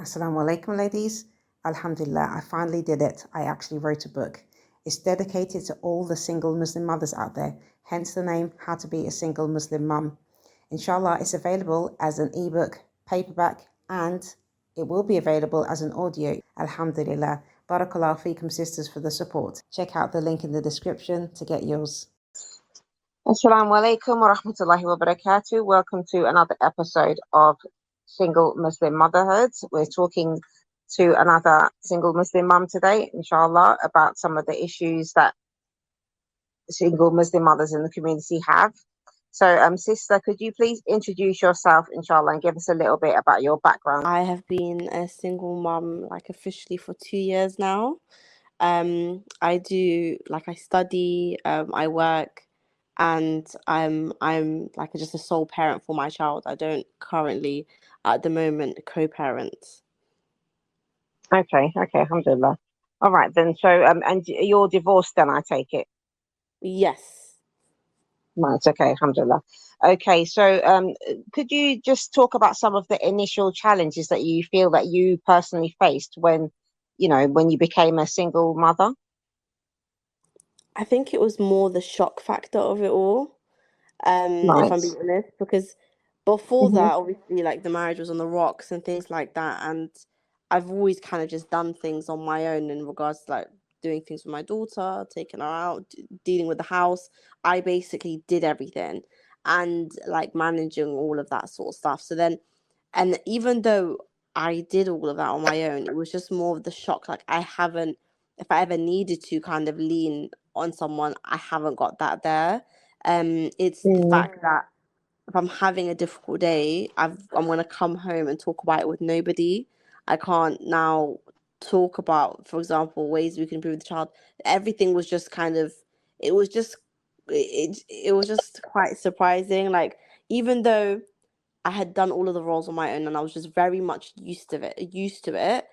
Assalamu alaikum, ladies. Alhamdulillah, I finally did it. I actually wrote a book. It's dedicated to all the single Muslim mothers out there, hence the name, How to Be a Single Muslim Mum. Inshallah, it's available as an ebook, paperback, and it will be available as an audio. Alhamdulillah. Barakallahu feekum, sisters, for the support. Check out the link in the description to get yours. Assalamu alaikum wa rahmatullahi wa barakatuh. Welcome to another episode of Single Muslim Motherhood. We're talking to another single Muslim mum today, inshallah, about some of the issues that single Muslim mothers in the community have. So, sister, could you please introduce yourself, inshallah, and give us a little bit about your background? I have been a single mum officially for 2 years now. I study, I work, and I'm just a sole parent for my child. I don't currently at the moment co-parent. Okay, alhamdulillah. All right then. So and you're divorced then, I take it? Yes. Right, okay, alhamdulillah. Okay, so could you just talk about some of the initial challenges that you feel that you personally faced when you became a single mother? I think it was more the shock factor of it all, if I'm being honest, because before that, obviously, the marriage was on the rocks and things like that, and I've always kind of just done things on my own in regards to doing things with my daughter, taking her out, dealing with the house. I basically did everything and managing all of that sort of stuff. So then, and even though I did all of that on my own, it was just more of the shock. I haven't, if I ever needed to kind of lean on someone, I haven't got that there. It's the fact that if I'm having a difficult day, I'm going to come home and talk about it with nobody. I can't now talk about, for example, ways we can improve the child. Everything was just it was just quite surprising. Even though I had done all of the roles on my own and I was just very much used to it.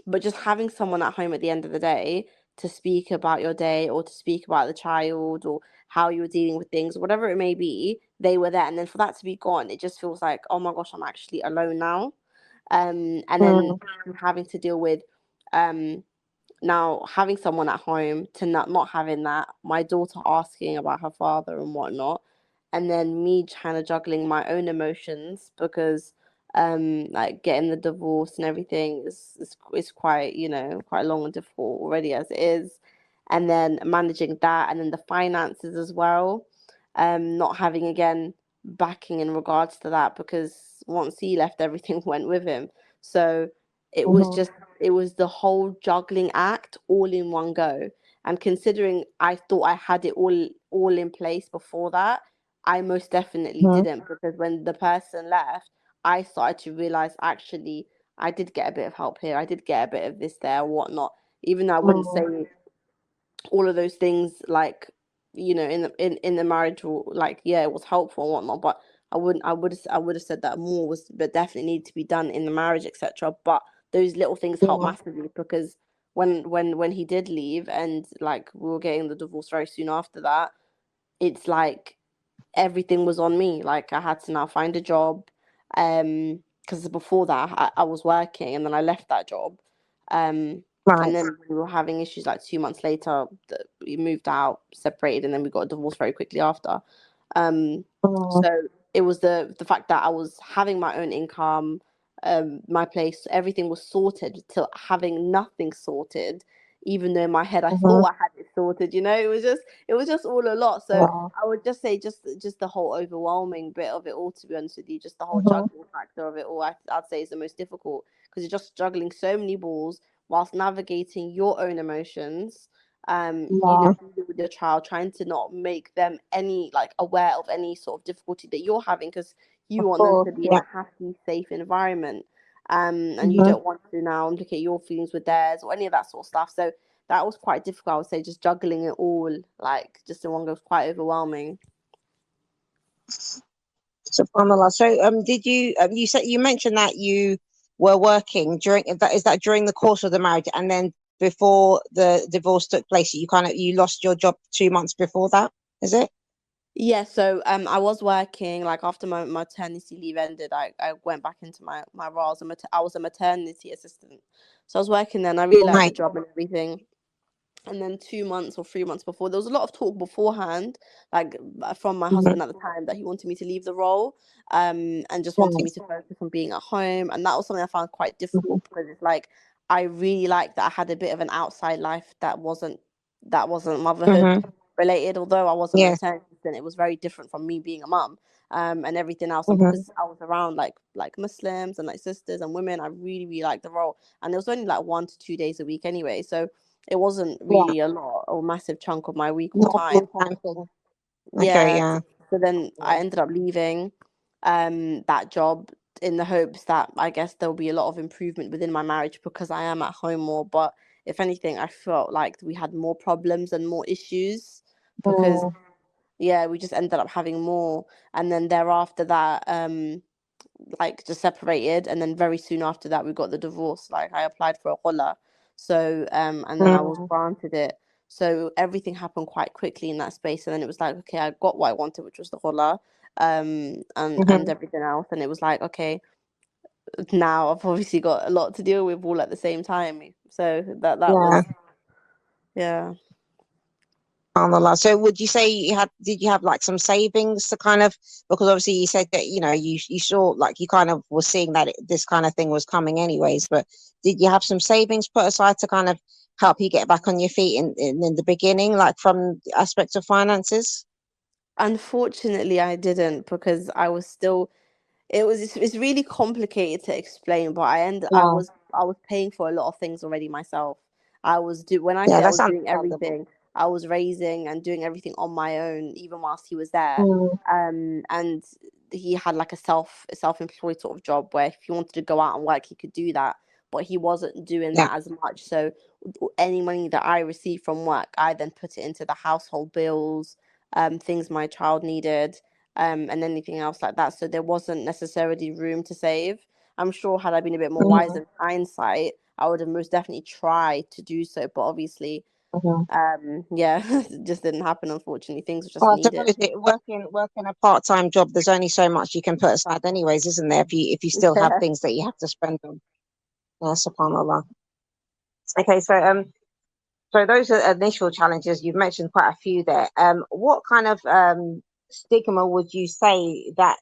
But just having someone at home at the end of the day to speak about your day or to speak about the child or how you were dealing with things, whatever it may be, they were there. And then for that to be gone, it just feels like, oh my gosh, I'm actually alone now. And then having to deal with now having someone at home to not having that, my daughter asking about her father and whatnot, and then me trying to juggling my own emotions because getting the divorce and everything is quite quite long and difficult already as it is, and then managing that and then the finances as well, not having again backing in regards to that because once he left everything went with him. So it was the whole juggling act all in one go. And considering I thought I had it all in place before that, I most definitely didn't, because when the person left, I started to realize actually I did get a bit of help here. I did get a bit of this there and whatnot. Even though I wouldn't say all of those things in the marriage it was helpful and whatnot, but I would have said that more was but definitely needed to be done in the marriage, etc. But those little things help massively because when he did leave and we were getting the divorce very soon after that, it's everything was on me. I had to now find a job, because before that I was working and then I left that job, and then we were having issues 2 months later that we moved out, separated, and then we got a divorce very quickly after. So it was the fact that I was having my own income, my place, everything was sorted, till having nothing sorted, even though in my head I thought I had it sorted. It was just all a lot. So I would just say just the whole overwhelming bit of it all, to be honest with you, just the whole juggling factor of it all, I'd say is the most difficult, because you're just juggling so many balls whilst navigating your own emotions, dealing with your child, trying to not make them any aware of any sort of difficulty that you're having, because you want them to be in a happy, safe environment, and you don't want to now implicate your feelings with theirs or any of that sort of stuff. So that was quite difficult, I would say, just juggling it all just in one go was quite overwhelming. SubhanAllah. So did you mentioned that you were working during that, is that during the course of the marriage, and then before the divorce took place, you lost your job 2 months before that, is it? Yeah, so I was working like after my maternity leave ended. I went back into my role as I was a maternity assistant, so I was working there and I really liked the Right. job and everything. And then 2 months or 3 months before, there was a lot of talk beforehand, like from my Mhm. husband at the time, that he wanted me to leave the role, and just wanted Right. me to focus on being at home. And that was something I found quite Mhm. difficult because it's like I really liked that I had a bit of an outside life that wasn't motherhood Mhm. related. Although I was a Yes. maternity assistant, it was very different from me being a mum, and everything else. And Mhm. because I was around like Muslims and like sisters and women, I really really liked the role. And it was only like 1 to 2 days a week anyway, so it wasn't Yeah. really a lot or massive chunk of my week or Not a time. full time thing. Okay. Yeah. Yeah. So then I ended up leaving that job in the hopes that I guess there'll be a lot of improvement within my marriage because I am at home more. But if anything, I felt like we had more problems and more issues because Mm. yeah, we just ended up having more. And then thereafter that like just separated, and then very soon after that we got the divorce. Like I applied for a khola, so and then I was Mm. granted it. So everything happened quite quickly in that space, and then it was like, okay, I got what I wanted, which was the khola, and Mhm. everything else. And it was like, okay, now I've obviously got a lot to deal with all at the same time. So that Yeah. was, yeah. SubhanAllah. So would you say did you have like some savings to kind of, because obviously you said that, you saw, like, you kind of were seeing that this kind of thing was coming anyways, but did you have some savings put aside to kind of help you get back on your feet in the beginning, like from the aspect of finances? Unfortunately, I didn't because I was still it's really complicated to explain, but Yeah. I was paying for a lot of things already myself. I was do when I Yeah, say I that's was doing understandable. everything, I was raising and doing everything on my own, even whilst he was there. Mm. And he had like a self-employed sort of job where if he wanted to go out and work, he could do that, but he wasn't doing Yeah. that as much. So any money that I received from work, I then put it into the household bills, things my child needed, and anything else like that. So there wasn't necessarily room to save. I'm sure had I been a bit more wise Mhm. in hindsight, I would have most definitely tried to do so. But obviously, Mhm. yeah, it just didn't happen. Unfortunately, things were just Well, I needed. suppose working a part-time job, there's only so much you can put aside anyways, isn't there? If you still have Yeah. things that you have to spend on. Yeah, subhanallah. Okay, so those are initial challenges. You've mentioned quite a few there. What kind of stigma would you say that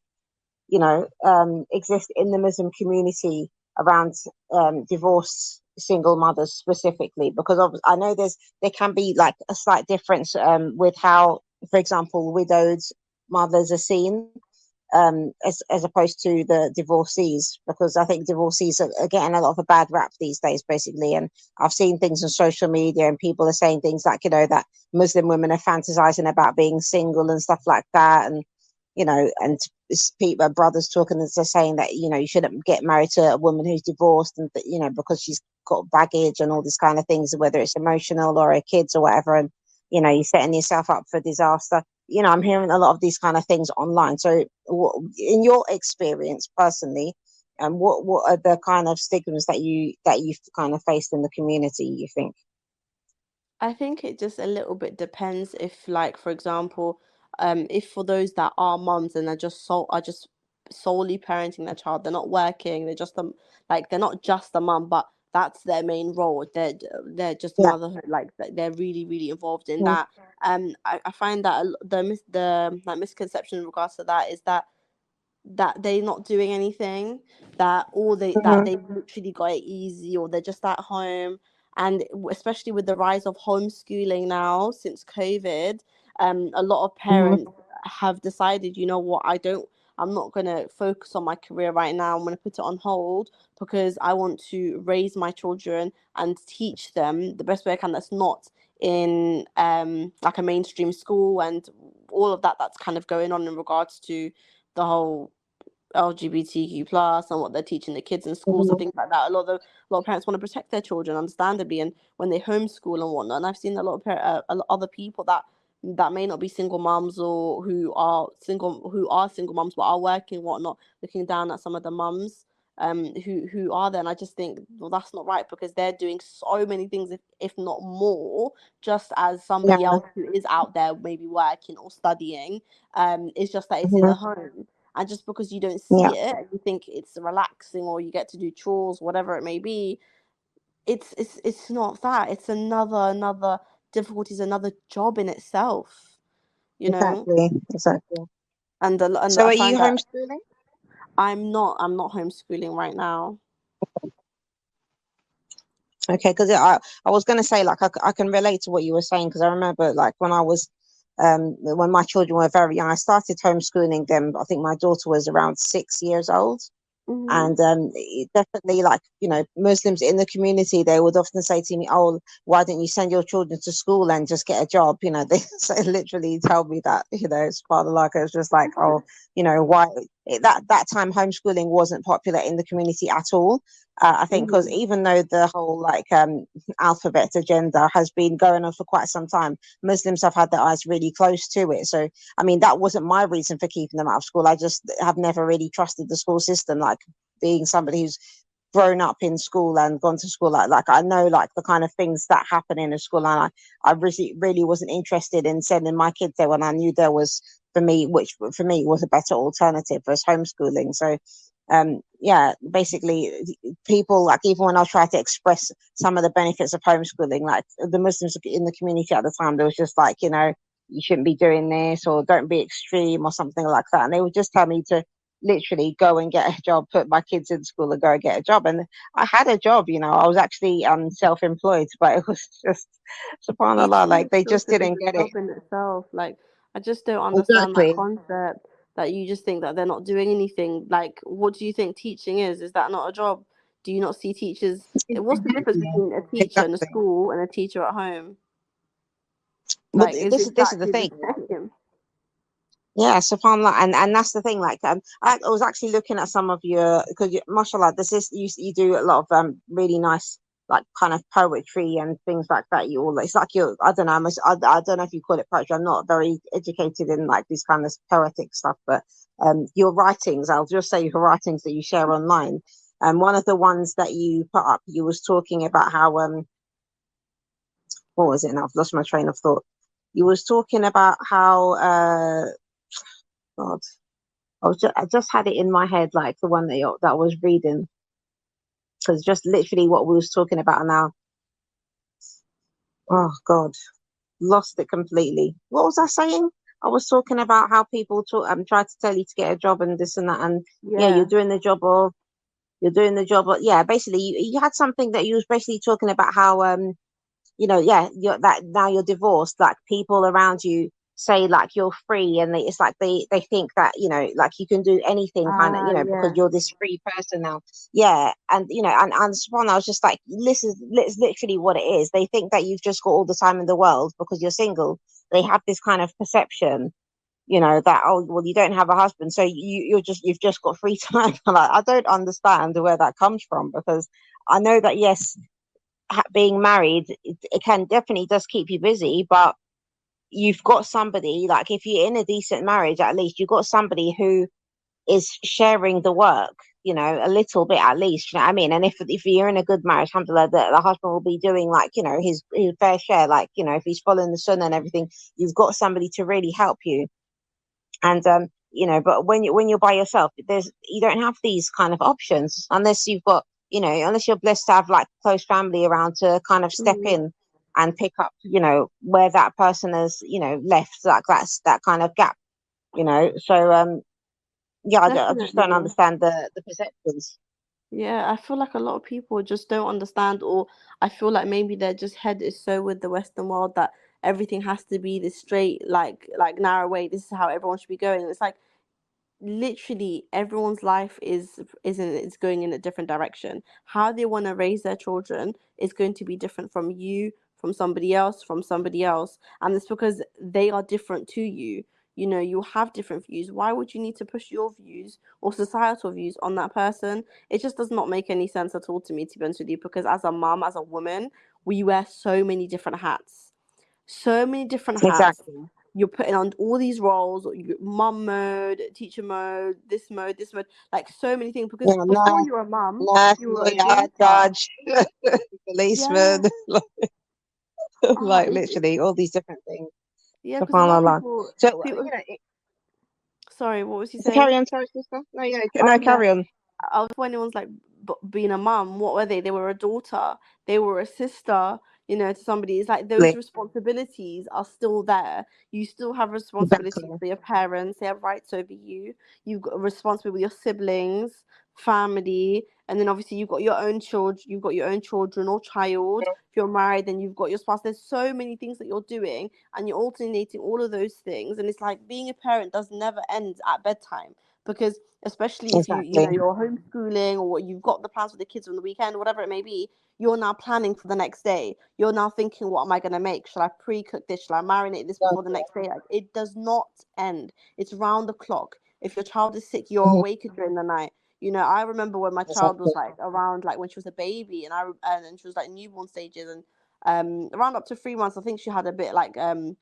exist in the Muslim community around divorced single mothers specifically? Because I know there can be like a slight difference with how, for example, widowed mothers are seen, as opposed to the divorcees, because I think divorcees are getting a lot of a bad rap these days, basically. And I've seen things on social media, and people are saying things like, that Muslim women are fantasizing about being single and stuff like that, and people, brothers talking, and they're saying that you shouldn't get married to a woman who's divorced, and because she's got baggage and all these kind of things, whether it's emotional or her kids or whatever, and you're setting yourself up for disaster. I'm hearing a lot of these kind of things online. So, in your experience personally, what are the kind of stigmas that you've kind of faced in the community, you think? I think it just a little bit depends if, like, for example, if for those that are mums and are just solely parenting their child, they're not working, they're not just a mum, but that's their main role. They're just Yeah. motherhood, like they're really really involved in Mm. that. I find that the like misconception in regards to that is that they're not doing anything, that Mhm. they've literally got it easy, or they're just at home. And especially with the rise of homeschooling now since COVID, a lot of Mhm. parents have decided, you know what, I'm not going to focus on my career right now. I'm going to put it on hold because I want to raise my children and teach them the best way I can. That's not in like a mainstream school and all of that that's kind of going on in regards to the whole LGBTQ plus and what they're teaching the kids in schools and Mhm. things like that. A lot of parents want to protect their children, understandably, and when they homeschool and whatnot. And I've seen a lot of a lot other people that may not be single moms, or who are single moms but are working and whatnot, looking down at some of the mums who are there. And I just think, well, that's not right, because they're doing so many things, if not more, just as somebody Yeah. else who is out there maybe working or studying. It's just that it's in Hmm. the home. And just because you don't Yeah. see it, you think it's relaxing or you get to do chores, whatever it may be, it's not that. It's another difficulties, another job in itself, you know. Exactly. Exactly. And So I are you find that homeschooling? I'm not homeschooling right now. Okay, because I was going to say, like, I can relate to what you were saying, because I remember, like, when my children were very young, I started homeschooling them. I think my daughter was around 6 years old. Hmm. And it definitely, like, Muslims in the community, they would often say to me, oh, why don't you send your children to school and just get a job? They say, literally tell me that, it's part of, like, it's just like, oh, why that time homeschooling wasn't popular in the community at all. I think because Hmm. even though the whole, like, alphabet agenda has been going on for quite some time, Muslims have had their eyes really close to it. So I mean, that wasn't my reason for keeping them out of school. I just have never really trusted the school system, like, being somebody who's grown up in school and gone to school, like I know, like, the kind of things that happen in a school, and I really wasn't interested in sending my kids there when I knew there was, which for me was a better alternative as homeschooling. So yeah, basically, people, like, even when I tried to express some of the benefits of homeschooling, like, the Muslims in the community at the time, they was just like, you shouldn't be doing this, or don't be extreme, or something like that. And they would just tell me to literally go and get a job, put my kids in school and go and get a job. And I had a job, I was actually self-employed, but it was just, Each subhanallah, in like, they itself just is didn't a get it. job in itself. Like, I just don't understand that Exactly. concept, that you just think that they're not doing anything. Like, what do you think teaching is? Is that not a job? Do you not see teachers? What's the difference Exactly. between a teacher in a Exactly. school and a teacher at home? But Like, it's this is the exactly the thing. same. Yeah, subhanallah, and that's the thing. Like, I was actually looking at some of your, because mashallah, this is, you do a lot of really nice, like, kind of poetry and things like that. It's like, I don't know, I don't know if you call it poetry. I'm not very educated in, like, this kind of poetic stuff, but your writings, I'll just say your writings that you share online. One of the ones that you put up, you was talking about how what was it? Now I've lost my train of thought. You was talking about how God. I just had it in my head, like, the one that I was reading, because just literally what we was talking about now. Oh God, lost it completely. What was I saying? I was talking about how people try to tell you to get a job and this and that, and yeah, Yeah. you're doing the job, or yeah, basically, you had something that you was basically talking about how yeah, that now you're divorced, like, people around you say, like, you're free, and it's like they think that, like, you can do anything, kind of, because Yeah. you're this free person now. Yeah, and and Swan, I was just like, this is literally what it is. They think that you've just got all the time in the world because you're single. They have this kind of perception, that, oh, well, you don't have a husband, so you've just got free time. Like, I don't understand where that comes from, because I know that, yes, being married, it can definitely does keep you busy, but you've got somebody, like, if you're in a decent marriage, at least you've got somebody who is sharing the work, a little bit, at least, you know what I mean? And if you're in a good marriage, alhamdulillah, the husband will be doing, like, his fair share, like, if he's following the sunnah and everything, you've got somebody to really help you. And but when you're by yourself, you don't have these kind of options, unless you've got, unless you're blessed to have, like, close family around to kind of step Mm, in and pick up, where that person has, left, like, that's that kind of gap, so yeah, I just don't definitely. understand the perceptions. Yeah, I feel like a lot of people just don't understand, or I feel like maybe their just head is so with the Western world that everything has to be this straight, like narrow way. This is how everyone should be going. It's like literally everyone's life is going in a different direction. How they want to raise their children is going to be different from you, from somebody else, and it's because they are different to you. You have different views. Why would you need to push your views or societal views on that person? It just does not make any sense at all to me, to be honest with you, because as a mom, as a woman, we wear so many different hats, so many different hats. Exactly. you're putting on all these roles, mum mode, teacher mode, this mode, like so many things. Because Yeah, before nurse, you were a mum, nurse, you were a lawyer, daughter. judge, Yeah. policeman, Oh, like literally all these different things. yeah, because a lot of Subhanallah. people, So, people. Sorry, what was you so saying? carry on, sorry, sister. No, yeah, Oh no, yeah. carry on. When anyone's like being a mum, what were they? They were a daughter, they were a sister, to somebody. It's like those Like, responsibilities are still there. You still have exactly. responsibilities for your parents, they have rights over you. You've got a responsibility with your siblings, family, and then obviously you've got your own children or child. If you're married, then you've got your spouse. There's so many things that you're doing, and you're alternating all of those things. And it's like being a parent does never end at bedtime, because especially if Exactly. you're homeschooling, or you've got the plans for the kids on the weekend, whatever it may be, you're now planning for the next day. You're now thinking, what am I going to make? Shall I pre-cook this? Shall I marinate this before the next day? Like, it does not end. It's round the clock. If your child is sick, you're Mhm. awake during the night. I remember when my child Exactly. was like around, like when she was a baby, and she was like newborn stages, and around up to 3 months, I think she had a bit like a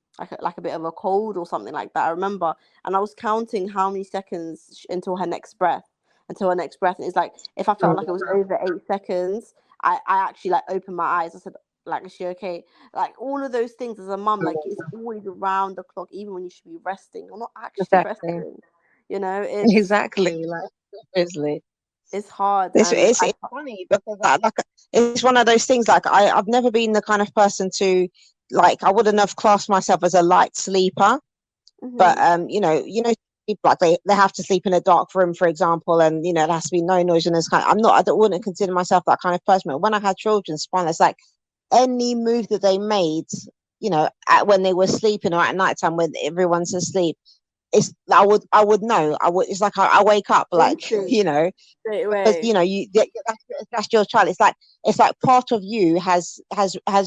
bit of a cold or something like that. I remember, and I was counting how many seconds until her next breath, and it's like if I felt like it was over 8 seconds, I actually like opened my eyes. I said, like, is she okay? Like all of those things as a mum, like it's always around the clock, even when you should be resting. You're not actually Exactly. resting. It's Exactly. Like, seriously. it's hard, It's, and it's, it's funny because it's one of those things, like I've never been the kind of person to, like, I wouldn't have classed myself as a light sleeper, but Mhm. people, like they have to sleep in a dark room, for example, and there has to be no noise and this kind of, wouldn't consider myself that kind of person. But when I had children, spine, it's like any move that they made, when they were sleeping or at nighttime when everyone's asleep, I would know. It's like I wake up, like, Instinct straight because away. that's your child. It's like part of you has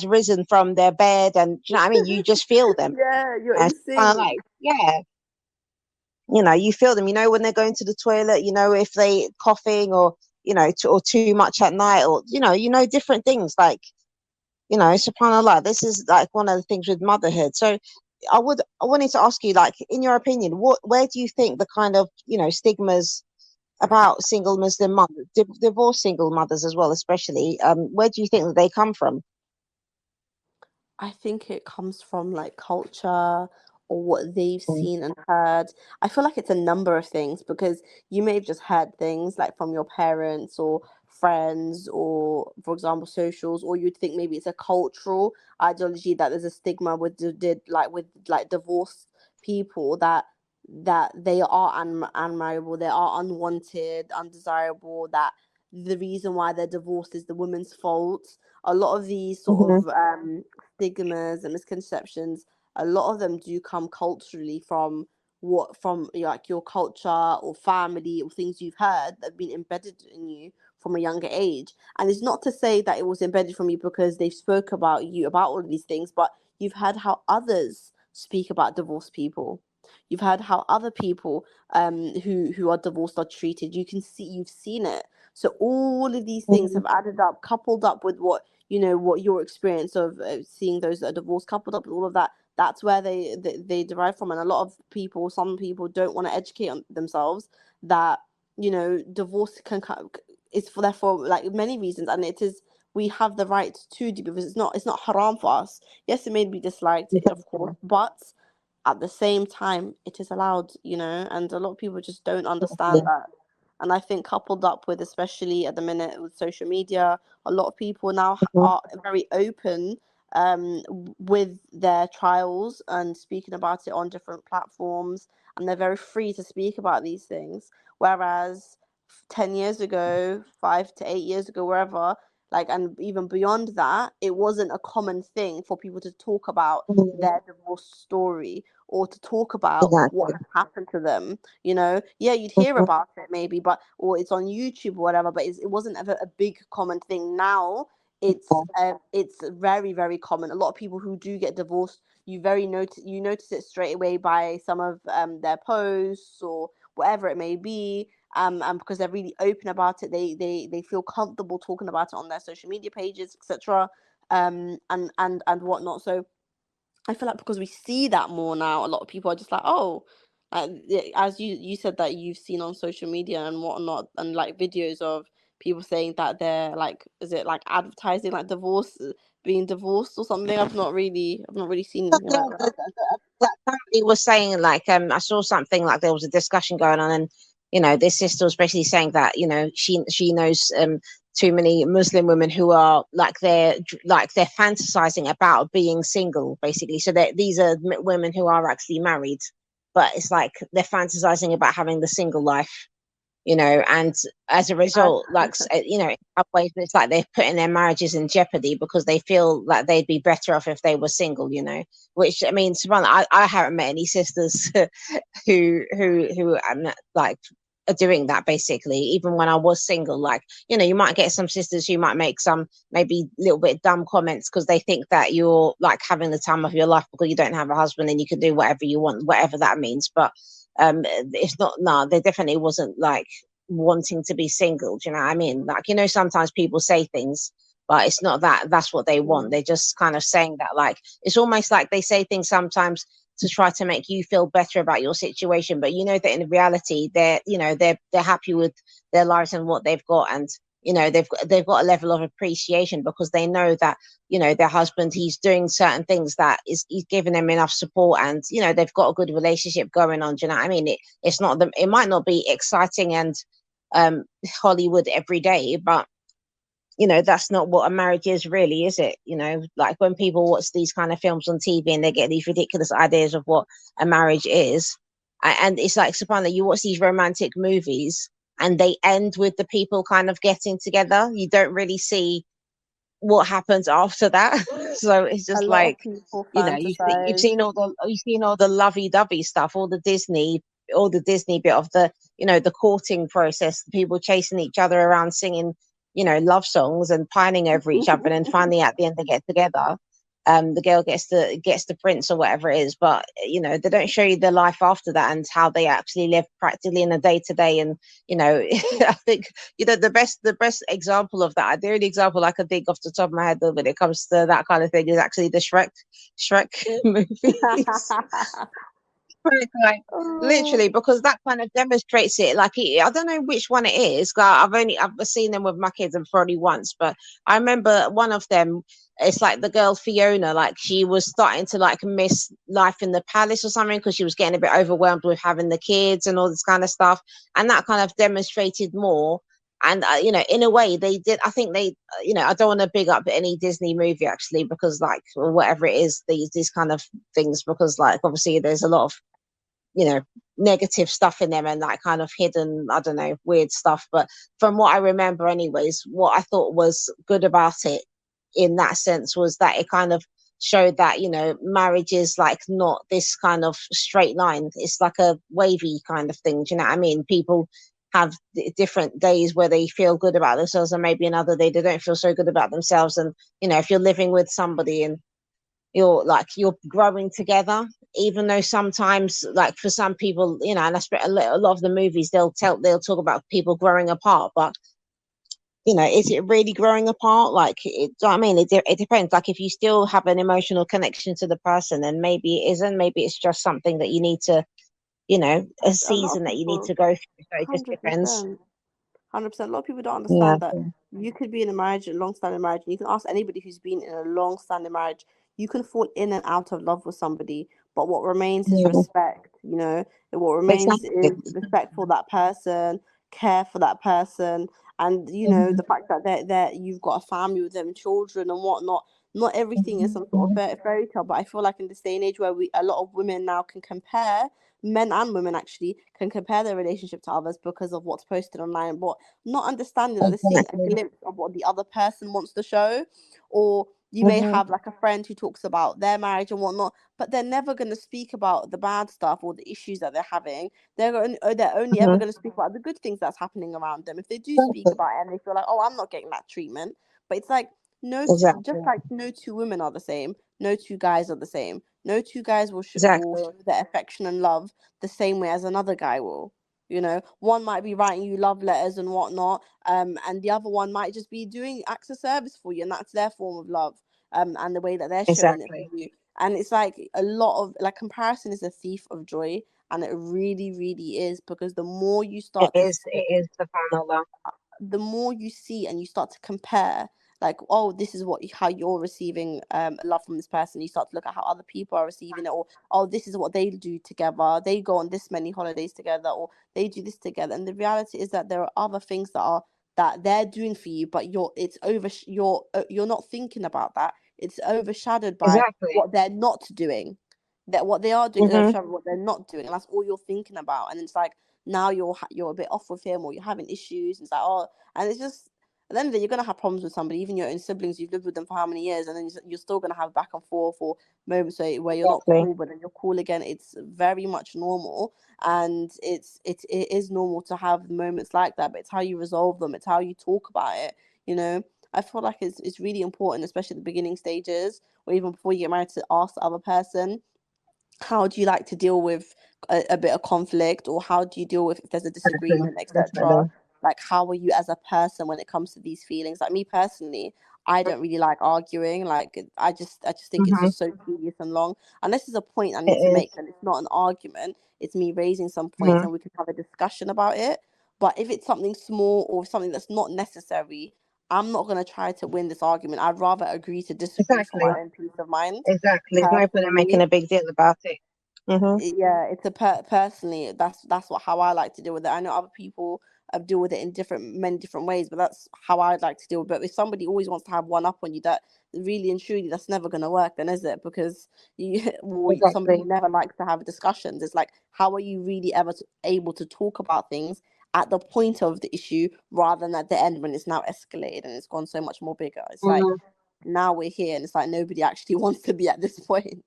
risen from their bed, and you know what I mean, you just feel them. Yeah, you're And in it's kind of sync. like, yeah, you feel them. When they're going to the toilet, if they coughing, or or too much at night, or different things, like, subhanallah. This is like one of the things with motherhood. So I wanted to ask you, like, in your opinion, where do you think the kind of stigmas about single Muslim mothers, divorced single mothers as well, especially, where do you think that they come from? I think it comes from like culture or what they've Mm. seen and heard. I feel like it's a number of things, because you may have just heard things like from your parents or friends, or for example socials, or you'd think maybe it's a cultural ideology that there's a stigma with with like divorced people, that they are unmarriable, they are unwanted, undesirable, that the reason why they're divorced is the woman's fault. A lot of these sort Mhm. of stigmas and misconceptions, a lot of them do come culturally from like your culture or family, or things you've heard that have been embedded in you from a younger age. And it's not to say that it was embedded from you because they spoke about you about all of these things, but you've heard how others speak about divorced people. You've heard how other people who are divorced are treated. You've seen it. So all of these things Mhm. have added up, coupled up with what your experience of seeing those that are divorced, coupled up with all of that, that's where they derive from. And a lot of people, some people don't want to educate themselves that divorce is for, therefore, like many reasons, and it is, we have the right to do, because it's not haram for us. Yes, it may be disliked, of Exactly. course, but at the same time it is allowed, and a lot of people just don't understand Exactly. that. And I think coupled up with, especially at the minute with social media, a lot of people now Mhm. are very open with their trials and speaking about it on different platforms, and they're very free to speak about these things. Whereas 10 years ago, 5 to 8 years ago, wherever, like, and even beyond that, it wasn't a common thing for people to talk about Mhm. their divorce story, or to talk about what Exactly. had happened to them. Yeah, you'd hear Mhm. about it maybe, but, or it's on YouTube or whatever, but it wasn't ever a big common thing. Now it's very, very common. A lot of people who do get divorced, you notice it straight away by some of their posts or whatever it may be. And because they're really open about it, they feel comfortable talking about it on their social media pages, etc. And whatnot. So I feel like because we see that more now, a lot of people are just like, oh, as you said that you've seen on social media and whatnot, and like videos of people saying that they're like, is it like advertising like divorce, being divorced or something? I've not really seen anything like that. That apparently was saying like I saw something like there was a discussion going on, and this sister was basically saying that she knows too many Muslim women who are they're fantasizing about being single, basically. So that these are women who are actually married, but it's like they're fantasizing about having the single life, and as a result, in some ways, it's like they're putting their marriages in jeopardy because they feel like they'd be better off if they were single, which, I mean, I haven't met any sisters who like are doing that, basically. Even when I was single, you might get some sisters who might make some maybe little bit dumb comments because they think that you're like having the time of your life because you don't have a husband and you can do whatever you want, whatever that means. But it's not, no, they definitely wasn't like wanting to be single. Do you know what I mean? Like, sometimes people say things, but it's not that's what they want. They're just kind of saying that, like, it's almost like they say things sometimes to try to make you feel better about your situation, but that in reality they're happy with their lives and what they've got, and they've got a level of appreciation because they know that their husband, he's doing certain things that he's giving them enough support, and they've got a good relationship going on. Do you know what I mean? It's not them, it might not be exciting and Hollywood every day, but that's not what a marriage is, really, is it? Like when people watch these kind of films on TV and they get these ridiculous ideas of what a marriage is, and it's like, subhanAllah, you watch these romantic movies and they end with the people kind of getting together. You don't really see what happens after that. So it's just A lot like, of people you've fantasize. seen all the lovey-dovey stuff, all the Disney bit of the courting process, people chasing each other around singing love songs and pining over each other, and then finally at the end they get together. The girl gets the prince or whatever it is, but they don't show you the life after that and how they actually live practically in a day-to-day. And I think the best example of that, the only example I can think off the top of my head when it comes to that kind of thing, is actually the Shrek movies. Like, literally, because that kind of demonstrates it. Like, I don't know which one it is. I've seen them with my kids and probably once, but I remember one of them. It's like the girl Fiona, like she was starting to like miss life in the palace or something because she was getting a bit overwhelmed with having the kids and all this kind of stuff, and that kind of demonstrated more. And in a way, they did. I think they, I don't want to big up any Disney movie actually, because like, or whatever it is, these kind of things, because like obviously there's a lot of negative stuff in them and that kind of hidden, I don't know, weird stuff. But from what I remember anyways, what I thought was good about it in that sense was that it kind of showed that marriage is like not this kind of straight line. It's like a wavy kind of thing. Do you know what I mean? People have different days where they feel good about themselves, and maybe another day they don't feel so good about themselves. And if you're living with somebody and you're growing together, even though sometimes, like for some people, and I expect a lot of the movies, they'll talk about people growing apart, but is it really growing apart? Like, I mean, it depends. Like, if you still have an emotional connection to the person, then maybe it isn't. Maybe it's just something that you need to, a A lot season of that you need people, to go through. So it just depends. 100%. 100%. A lot of people don't Yeah. understand that you could be in a marriage, a long-standing marriage, and you can ask anybody who's been in a long-standing marriage, you can fall in and out of love with somebody, but what remains is Yeah. respect, and what remains is Exactly. respect for that person, care for that person, and, Mhm. the fact that you've got a family with them, children and whatnot. Not everything is some sort of fairy tale, but I feel like in this day and age where a lot of women now can compare, men and women actually can compare their relationship to others because of what's posted online, but not understanding that they're seeing a Exactly. glimpse of what the other person wants to show. Or you may Mhm. have like a friend who talks about their marriage and whatnot, but they're never going to speak about the bad stuff or the issues that they're having. They're only ever Mhm. going to speak about the good things that's happening around them. If they do speak about it and they feel like, oh, I'm not getting that treatment, but it's like, just Exactly. like no two women are the same, no two guys are the same. No two guys will Exactly. show their affection and love the same way as another guy will. One might be writing you love letters and whatnot, and the other one might just be doing acts of service for you, and that's their form of love, and the way that they're showing it Exactly. for you. And it's like a lot of like comparison is a thief of joy, and it really, really is, because the more you It start to is. see, It is, subhanallah. the more you see and you start to compare, like, oh, this is how you're receiving love from this person. You start to look at how other people are receiving it, or oh, this is what they do together. They go on this many holidays together, or they do this together. And the reality is that there are other things that they're doing for you, but you're not thinking about that. It's overshadowed by Exactly. what they're not doing. That what they are doing is Mm-hmm. overshadowed what they're not doing, and that's all you're thinking about. And it's like, now you're a bit off with him, or you're having issues. It's like, oh, and it's just, at the end of the day, you're gonna have problems with somebody, even your own siblings. You've lived with them for how many years, and then you're still gonna have back and forth, or moments where you're not Exactly. cool, but then you're cool again. It's very much normal, and it is normal to have moments like that. But it's how you resolve them. It's how you talk about it. You know, I feel like it's really important, especially at the beginning stages, or even before you get married, to ask the other person, how do you like to deal with a bit of conflict, or how do you deal with if there's a Definitely. disagreement, etc. Definitely. Like, how are you as a person when it comes to these feelings? Like, me personally, I don't really like arguing. Like, I just think it's Mm-hmm. just so tedious and long. Unless there's a point I It need to is. make, then it's not an argument, it's me raising some points Mm-hmm. and we can have a discussion about it. But if it's something small or something that's not necessary, I'm not going to try to win this argument. I'd rather agree to disagree for Exactly. my own peace of mind, Exactly. There's no point in making personally. a big deal about it. Mm-hmm. Yeah, it's personally, that's how I like to deal with it. I know other people deal with it in many different ways, but that's how I'd like to deal with it. But if somebody always wants to have one up on you, that really and truly, that's never going to work, then, is it? Because some Exactly. people never like to have discussions. It's like, how are you really ever able to talk about things at the point of the issue, rather than at the end, when it's now escalated and it's gone so much more bigger? It's like, Mm-hmm. now we're here, and it's like nobody actually wants to be at this point.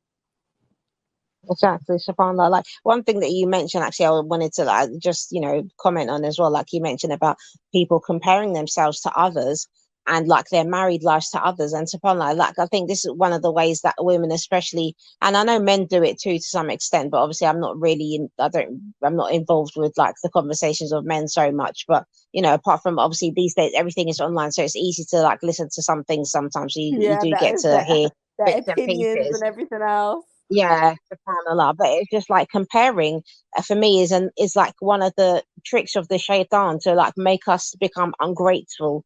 Exactly, subhanallah. Like one thing that you mentioned, actually, I wanted to like just comment on as well. Like you mentioned about people comparing themselves to others and like their married lives to others, and subhanallah, like I think this is one of the ways that women, especially, and I know men do it too to some extent, but obviously I'm not really I'm not involved with like the conversations of men so much. But apart from obviously these days everything is online, so it's easy to like listen to some things sometimes. You Yeah, do that get is to hear their bits and opinions pieces. and everything else. Yeah, subhanallah. But it's just like comparing for me is like one of the tricks of the shaitan to like make us become ungrateful,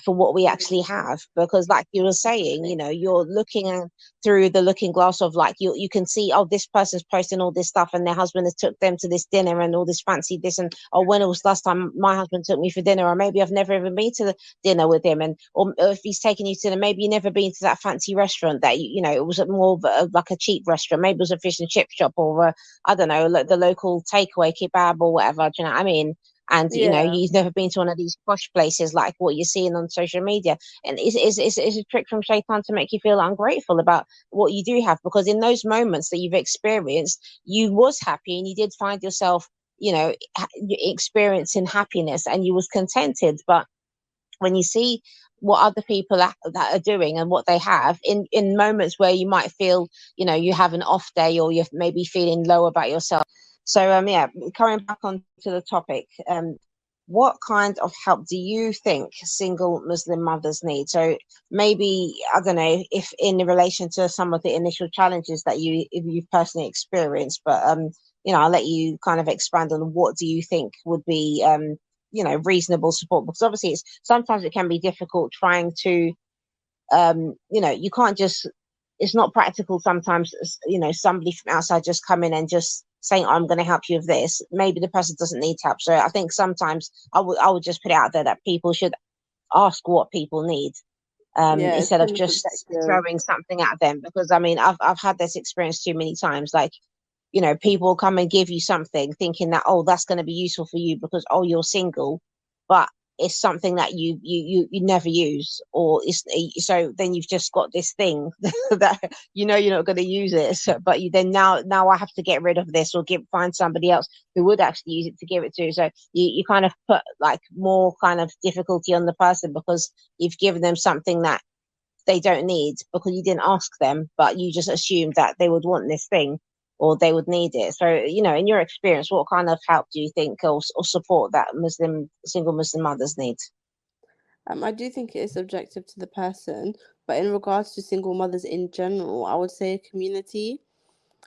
for what we actually have. Because like you were saying, you're looking through the looking glass of like you can see, oh, this person's posting all this stuff and their husband has took them to this dinner and all this fancy this, and oh, when it was last time my husband took me for dinner, or maybe I've never even been to the dinner with him, and or if he's taking you to the, maybe you never been to that fancy restaurant that it was more of like a cheap restaurant, maybe it was a fish and chip shop, or I don't know, like the local takeaway kebab or whatever, do you know what I mean? And Yeah, you've never been to one of these posh places like what you're seeing on social media, and it's a trick from shaitan to make you feel ungrateful about what you do have, because in those moments that you've experienced, you was happy and you did find yourself experiencing happiness and you was contented. But when you see what other people that are doing and what they have in moments where you might feel you have an off day, or you're maybe feeling low about yourself. So yeah, coming back onto the topic, what kind of help do you think single Muslim mothers need? So maybe, I don't know, if in relation to some of the initial challenges that you've personally experienced, but I'll let you kind of expand on what do you think would be reasonable support, because obviously sometimes it can be difficult trying to you can't just, it's not practical sometimes, somebody from outside just come in and just saying, I'm going to help you with this. Maybe the person doesn't need help. So I think sometimes I would just put it out there that people should ask what people need, yeah, it's instead of kind of just subjective. throwing something at them. Because I mean, I've had this experience too many times. Like, people come and give you something thinking that, oh, that's going to be useful for you because, oh, you're single, but it's something that you never use, or it's, so then you've just got this thing that you're not going to use it, so, but you then now I have to get rid of this, or find somebody else who would actually use it to give it to. So you kind of put like more kind of difficulty on the person, because you've given them something that they don't need because you didn't ask them, but you just assumed that they would want this thing or they would need it. So, in your experience, what kind of help do you think, or support that single Muslim mothers need? I do think it is subjective to the person, But in regards to single mothers in general, I would say a community.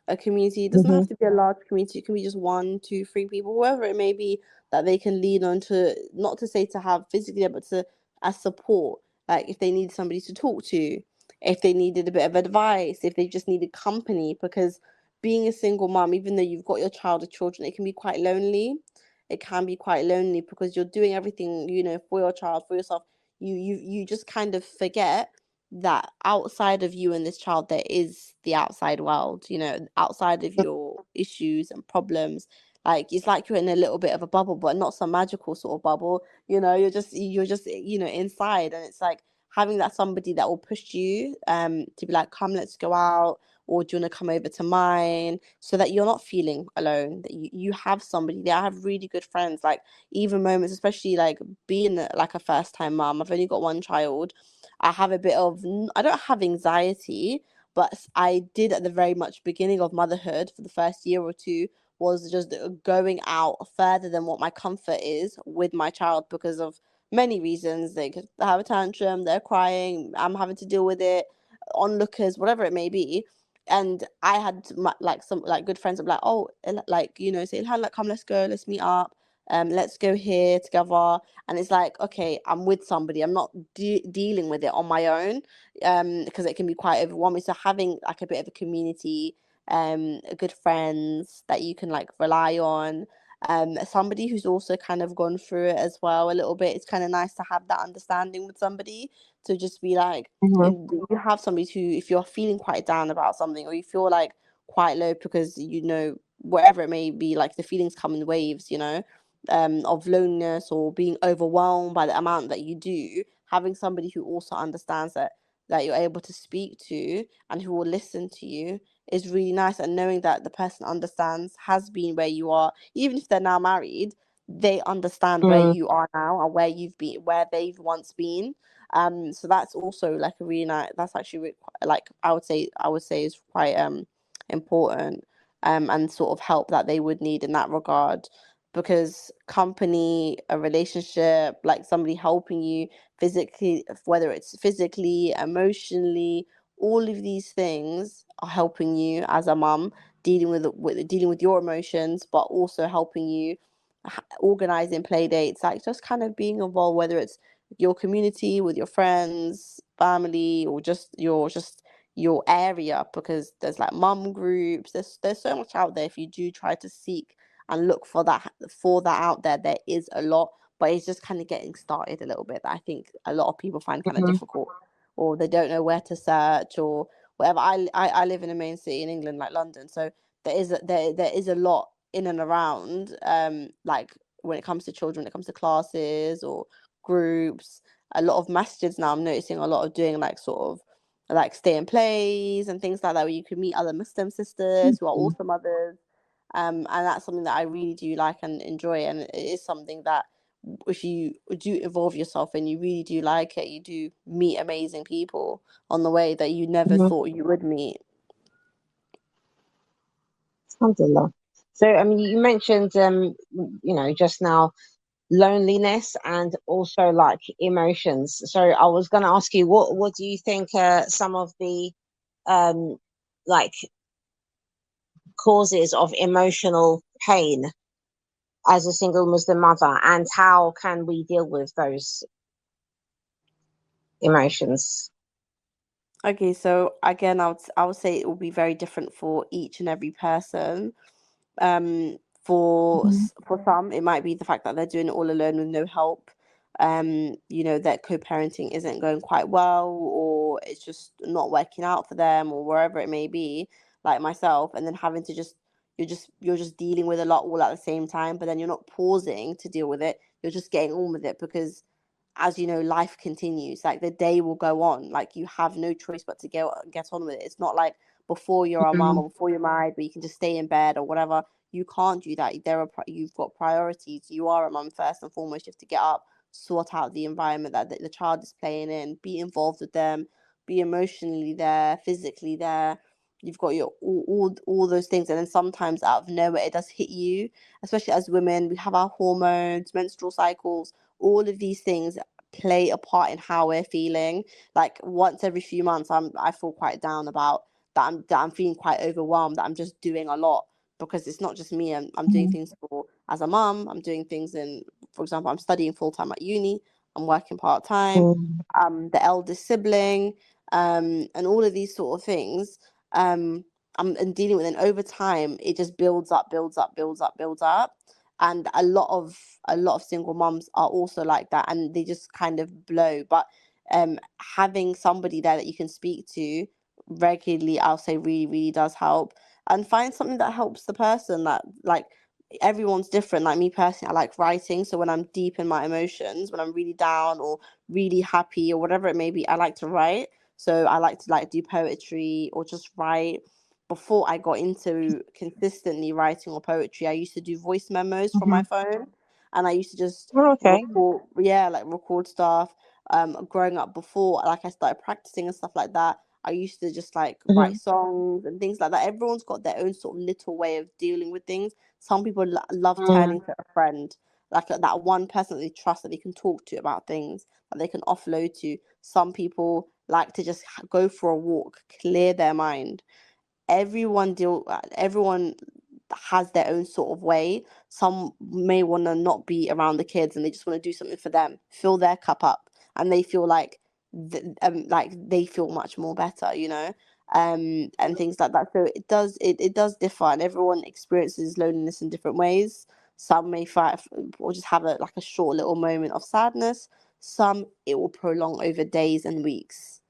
A community, it doesn't have to be a large community, it can be just 1, 2, 3 people, whoever it may be, that they can lean on to, not to say to have physically, but to as support. Like if they need somebody to talk to, if they needed a bit of advice, if they just needed company, because being a single mom, even though you've got your child or children, it can be quite lonely. It can be quite lonely because you're doing everything, for your child, for yourself. You just kind of forget that outside of you and this child there is the outside world, outside of your issues and problems. Like it's like you're in a little bit of a bubble, but not some magical sort of bubble. You're just inside, and it's like having that somebody that will push you to be like, come, let's go out, or do you want to come over to mine, so that you're not feeling alone, that you have somebody there. I have really good friends, like even moments, especially like being like a first time mom. I've only got one child. I have a bit of, I don't have anxiety, but I did at the very much beginning of motherhood for the first year or two, was just going out further than what my comfort is with my child because of many reasons. They could have a tantrum, they're crying, I'm having to deal with it, onlookers, whatever it may be. And I had some good friends that were like, oh, say, Ilhan, like, come, let's go, let's meet up, let's go here together. And it's like, okay, I'm with somebody, I'm not dealing with it on my own, because it can be quite overwhelming. So having like a bit of a community, good friends that you can like rely on, somebody who's also kind of gone through it as well a little bit, it's kind of nice to have that understanding with somebody, to just be like, you have somebody who, if you're feeling quite down about something, or you feel like quite low because whatever it may be, like the feelings come in waves, of loneliness or being overwhelmed by the amount that you do, having somebody who also understands that you're able to speak to and who will listen to you is really nice. And knowing that the person understands, has been where you are, even if they're now married, they understand where you are now and where you've been, where they've once been. So that's also like a really nice, that's actually like I would say is quite important, and sort of help that they would need in that regard. Because company, a relationship, like somebody helping you physically, whether it's physically, emotionally, all of these things are helping you as a mum, dealing with your emotions, but also helping you organizing play dates, like just kind of being involved, whether it's your community, with your friends, family, or just your area, because there's like mum groups, there's so much out there. If you do try to seek and look for that out there is a lot, but it's just kind of getting started a little bit, that I think a lot of people find kind of difficult, or they don't know where to search or whatever. I live in a main city in England, like London, so there is a lot in and around, like when it comes to children, when it comes to classes or groups. A lot of masjids now, I'm noticing a lot of doing like sort of like stay and plays and things like that, where you can meet other Muslim sisters who are also mothers. And that's something that I really do like and enjoy, and it is something that if you do involve yourself and you really do like it, you do meet amazing people on the way that you never thought you would meet. Alhamdulillah. So, I mean, you mentioned, just now, loneliness and also like emotions. So I was going to ask you, what do you think are some of the like causes of emotional pain as a single Muslim mother, and how can we deal with those emotions? Okay, so again, I would say it will be very different for each and every person. For some, it might be the fact that they're doing it all alone with no help. That co-parenting isn't going quite well, or it's just not working out for them, or wherever it may be, like myself, and then having to you're just dealing with a lot all at the same time, but then you're not pausing to deal with it. You're just getting on with it because, as you know, life continues. Like the day will go on. Like you have no choice but to get on with it. It's not like before you're a mom or before you're married, where you can just stay in bed or whatever. You can't do that. You've got priorities. You are a mom first and foremost. You have to get up, sort out the environment that the child is playing in, be involved with them, be emotionally there, physically there. You've got your all those things, and then sometimes out of nowhere it does hit you. Especially as women, we have our hormones, menstrual cycles, all of these things play a part in how we're feeling. Like once every few months, I feel quite down about that I'm feeling quite overwhelmed, that I'm just doing a lot, because it's not just me. I'm doing things for as a mum. I'm doing things for example, I'm studying full time at uni. I'm working part time. The eldest sibling, and all of these sort of things. I'm dealing with, and over time, it just builds up, builds up, builds up, builds up. And a lot of single moms are also like that, and they just kind of blow. But having somebody there that you can speak to regularly, I'll say, really, really does help. And find something that helps the person. That, like, everyone's different. Like me personally, I like writing, so when I'm deep in my emotions, when I'm really down or really happy or whatever it may be, I like to write. So I like to like do poetry or just write. Before I got into consistently writing or poetry, I used to do voice memos from my phone, and I used to just Okay. record, like record stuff. Growing up, before like I started practicing and stuff like that, I used to just like write songs and things like that. Everyone's got their own sort of little way of dealing with things. Some people love turning to a friend, like that one person that they trust, that they can talk to about things, that they can offload to. Some people like to just go for a walk, clear their mind. Everyone has their own sort of way. Some may want to not be around the kids, and they just want to do something for them, fill their cup up, and they feel like they feel much more better, and things like that. So it does differ, and everyone experiences loneliness in different ways. Some may fight or just have a short little moment of sadness. Some, it will prolong over days and weeks,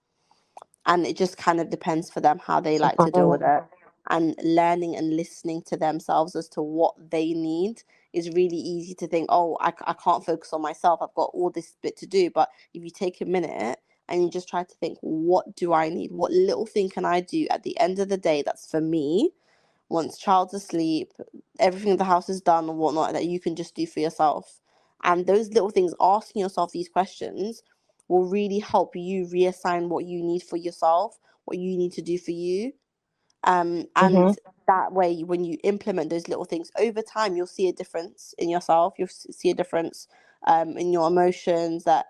and it just kind of depends for them how they like to deal with it. And learning and listening to themselves as to what they need is really easy to think, oh, I can't focus on myself, I've got all this bit to do. But if you take a minute and you just try to think, what do I need, what little thing can I do at the end of the day that's for me, once child's asleep, everything in the house is done or whatnot, that you can just do for yourself. And those little things, asking yourself these questions, will really help you reassign what you need for yourself, what you need to do for you. And that way, when you implement those little things over time, you'll see a difference in yourself. You'll see a difference in your emotions, that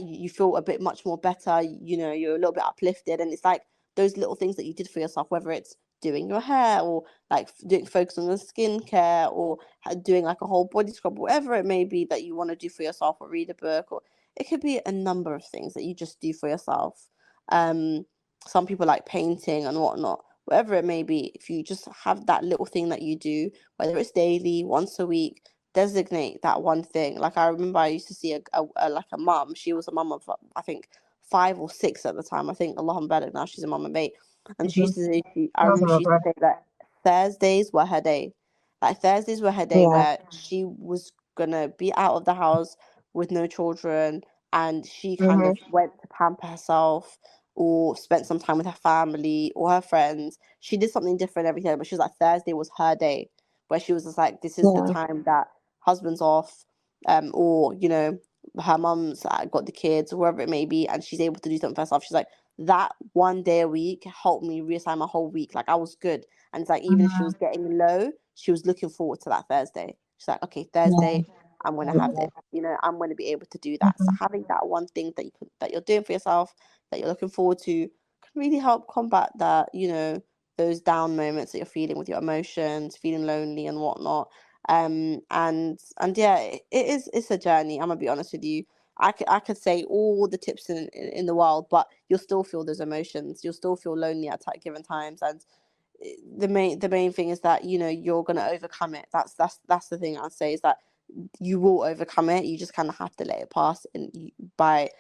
you feel a bit much more better. You're a little bit uplifted, and it's like those little things that you did for yourself, whether it's doing your hair or like doing focus on the skincare, or doing like a whole body scrub, whatever it may be that you want to do for yourself, or read a book, or it could be a number of things that you just do for yourself. Some people like painting and whatnot. Whatever it may be, if you just have that little thing that you do, whether it's daily, once a week, designate that one thing. Like I remember I used to see like a mum. She was a mum of, I think, 5 or 6 at the time. I think Allah barak, now she's a mum of 8. And she used to say, I remember she used to say that Thursdays were her day. Like Thursdays were her day, where she was gonna be out of the house with no children, and she kind of went to pamper herself, or spent some time with her family or her friends. She did something different every day, but she was like, Thursday was her day, where she was just like, this is the time that husband's off, or her mum's got the kids, or whoever it may be, and she's able to do something for herself. She's like, that one day a week helped me reassign my whole week. Like I was good. And it's like, even if she was getting low, she was looking forward to that Thursday. She's like, okay, Thursday, I'm going to have this, I'm going to be able to do that. So having that one thing that you're doing for yourself, that you're looking forward to, can really help combat that, those down moments that you're feeling with your emotions, feeling lonely and whatnot. And yeah, it's a journey. I'm gonna be honest with you. I could say all the tips in the world, but you'll still feel those emotions. You'll still feel lonely at given times, and the main thing is that you're gonna overcome it. That's the thing I'd say, is that you will overcome it. You just kind of have to let it pass, and by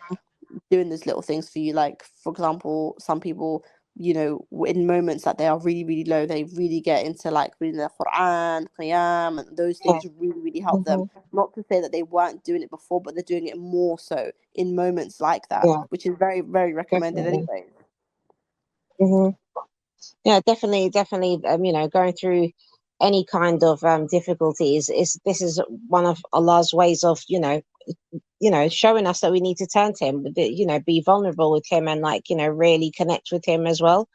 doing those little things for you. Like, for example, some people, in moments that they are really, really low, they really get into like reading the Quran, Qiyam, and those things really, really help them. Not to say that they weren't doing it before, but they're doing it more so in moments like that, which is very, very recommended anyway. Yeah, definitely, definitely. Going through any kind of difficulties this is one of Allah's ways of showing us that we need to turn to Him, be vulnerable with Him, and really connect with Him as well.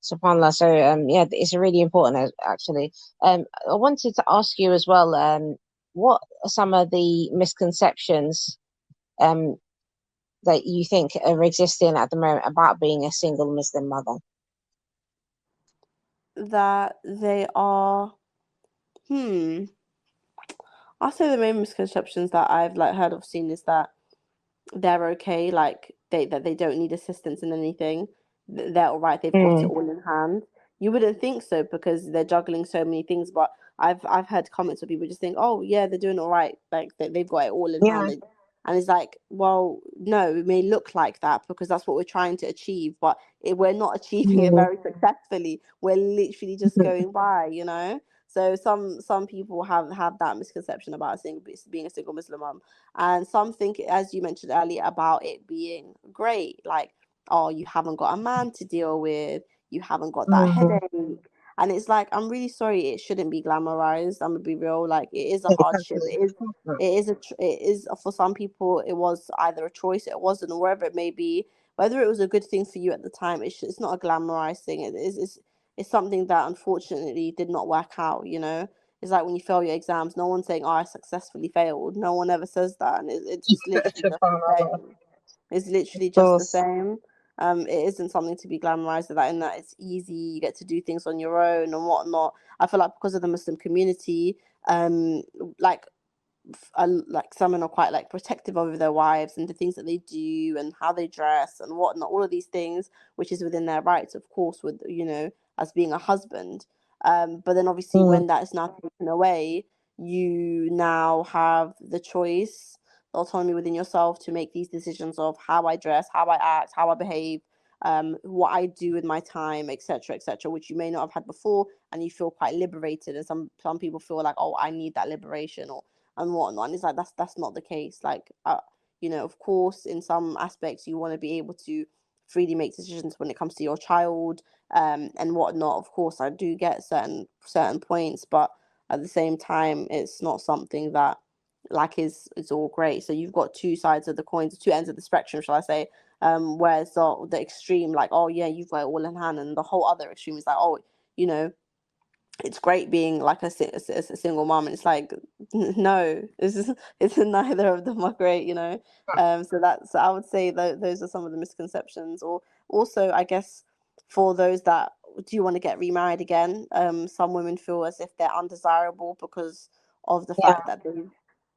SubhanAllah. So yeah, it's really important actually. I wanted to ask you as well. What are some of the misconceptions that you think are existing at the moment about being a single Muslim mother? That they are, I'll say the main misconceptions that I've like heard of seen is that they're okay, like they don't need assistance in anything. They're all right. They've got it all in hand. You wouldn't think so because they're juggling so many things, but I've heard comments of people just think, oh yeah, they're doing all right, like they've got it all in Yeah. hand. And it's like, well, no, it may look like that because that's what we're trying to achieve, but we're not achieving it very successfully. We're literally just going by, you know. So some people have that misconception about being a single Muslim mom, and some think, as you mentioned earlier, about it being great, like, oh, you haven't got a man to deal with, you haven't got that headache. And it's like, I'm really sorry, it shouldn't be glamorized. I'm gonna be real, like it is a hardship. It is for some people. It was either a choice, it wasn't, or wherever it may be. Whether it was a good thing for you at the time, it's not a glamorized thing. It's something that unfortunately did not work out. You know, it's like when you fail your exams, no one's saying, "Oh, I successfully failed." No one ever says that, and it's literally just the same. It's literally just the same. It isn't something to be glamorized that in that it's easy. You get to do things on your own and whatnot. I feel like because of the Muslim community, like like some men are quite like protective over their wives and the things that they do and how they dress and whatnot, all of these things, which is within their rights, of course, with, you know, as being a husband. But then obviously when that is now taken away, you now have the choice, the autonomy within yourself to make these decisions of how I dress, how I act, how I behave, what I do with my time, etc., which you may not have had before, and you feel quite liberated. And some people feel like, oh, I need that liberation, or and whatnot. And it's like that's not the case. Like, you know, of course, in some aspects, you want to be able to freely make decisions when it comes to your child, and whatnot. Of course, I do get certain points, but at the same time, it's not something that like is all great. So you've got two sides of the coin, two ends of the spectrum, shall I say? Where it's the extreme, like, oh yeah, you've got it all in hand, and the whole other extreme is like, oh, you know, it's great being like a single mom, and it's like, no, it's neither of them are great, you know. So I would say those are some of the misconceptions. Or also, I guess, for those that do want to get remarried again, some women feel as if they're undesirable because of the fact that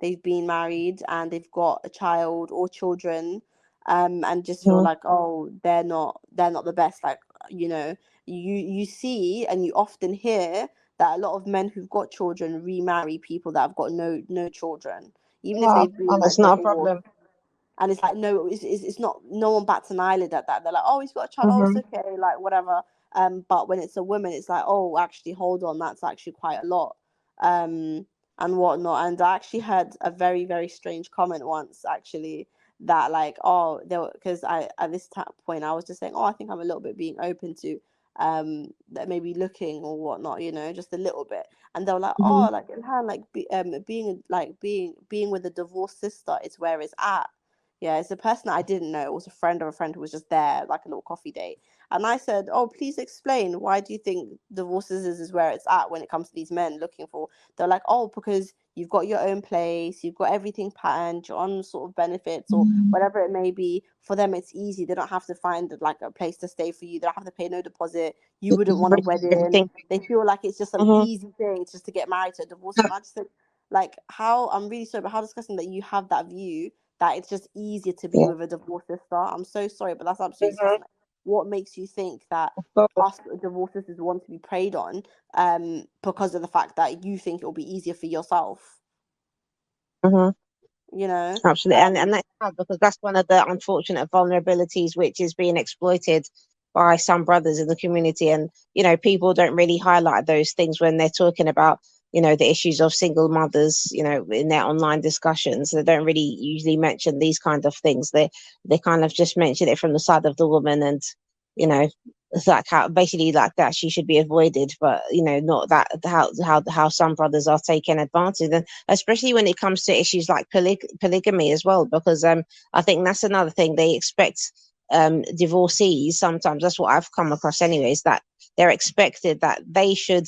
they've been married and they've got a child or children, and just feel like, oh, they're not the best, like, you know. You see and you often hear that a lot of men who've got children remarry people that have got no children, even if they've been And like it's not a divorced. problem. And it's like, no, it's not, no one bats an eyelid at that. They're like, oh, he's got a child, oh, it's okay, like whatever. But when it's a woman, it's like, oh, actually, hold on, that's actually quite a lot, and whatnot. And I actually had a very, very strange comment once, actually, that like, oh, because I at this point I was just saying, oh, I think I'm a little bit being open to that maybe looking or whatnot, you know, just a little bit. And they were like, oh, like Ilhan, like being with a divorced sister is where it's at. Yeah, it's a person that I didn't know. It was a friend of a friend who was just there, like a little coffee date. And I said, oh, please explain. Why do you think divorces is where it's at when it comes to these men looking for? They're like, oh, because you've got your own place, you've got everything patterned, you're on sort of benefits or whatever it may be. For them, it's easy. They don't have to find like a place to stay for you. They don't have to pay no deposit. You wouldn't want a wedding. They feel like it's just an easy thing just to get married to a divorce. And I just said, like, how, I'm really sorry, but how disgusting that you have that view that it's just easier to be with a divorced sister. I'm so sorry, but that's absolutely disgusting. Like, what makes you think that us divorced sisters want to be preyed on because of the fact that you think it will be easier for yourself? You know? Absolutely. And that's sad because that's one of the unfortunate vulnerabilities which is being exploited by some brothers in the community. And, you know, people don't really highlight those things when they're talking about, you know, the issues of single mothers, you know, in their online discussions. They don't really usually mention these kind of things. They kind of just mention it from the side of the woman, and, you know, it's like how basically like that she should be avoided, but you know, not that how some brothers are taking advantage, and especially when it comes to issues like polygamy as well, because I think that's another thing they expect divorcees, sometimes that's what I've come across anyways, that they're expected that they should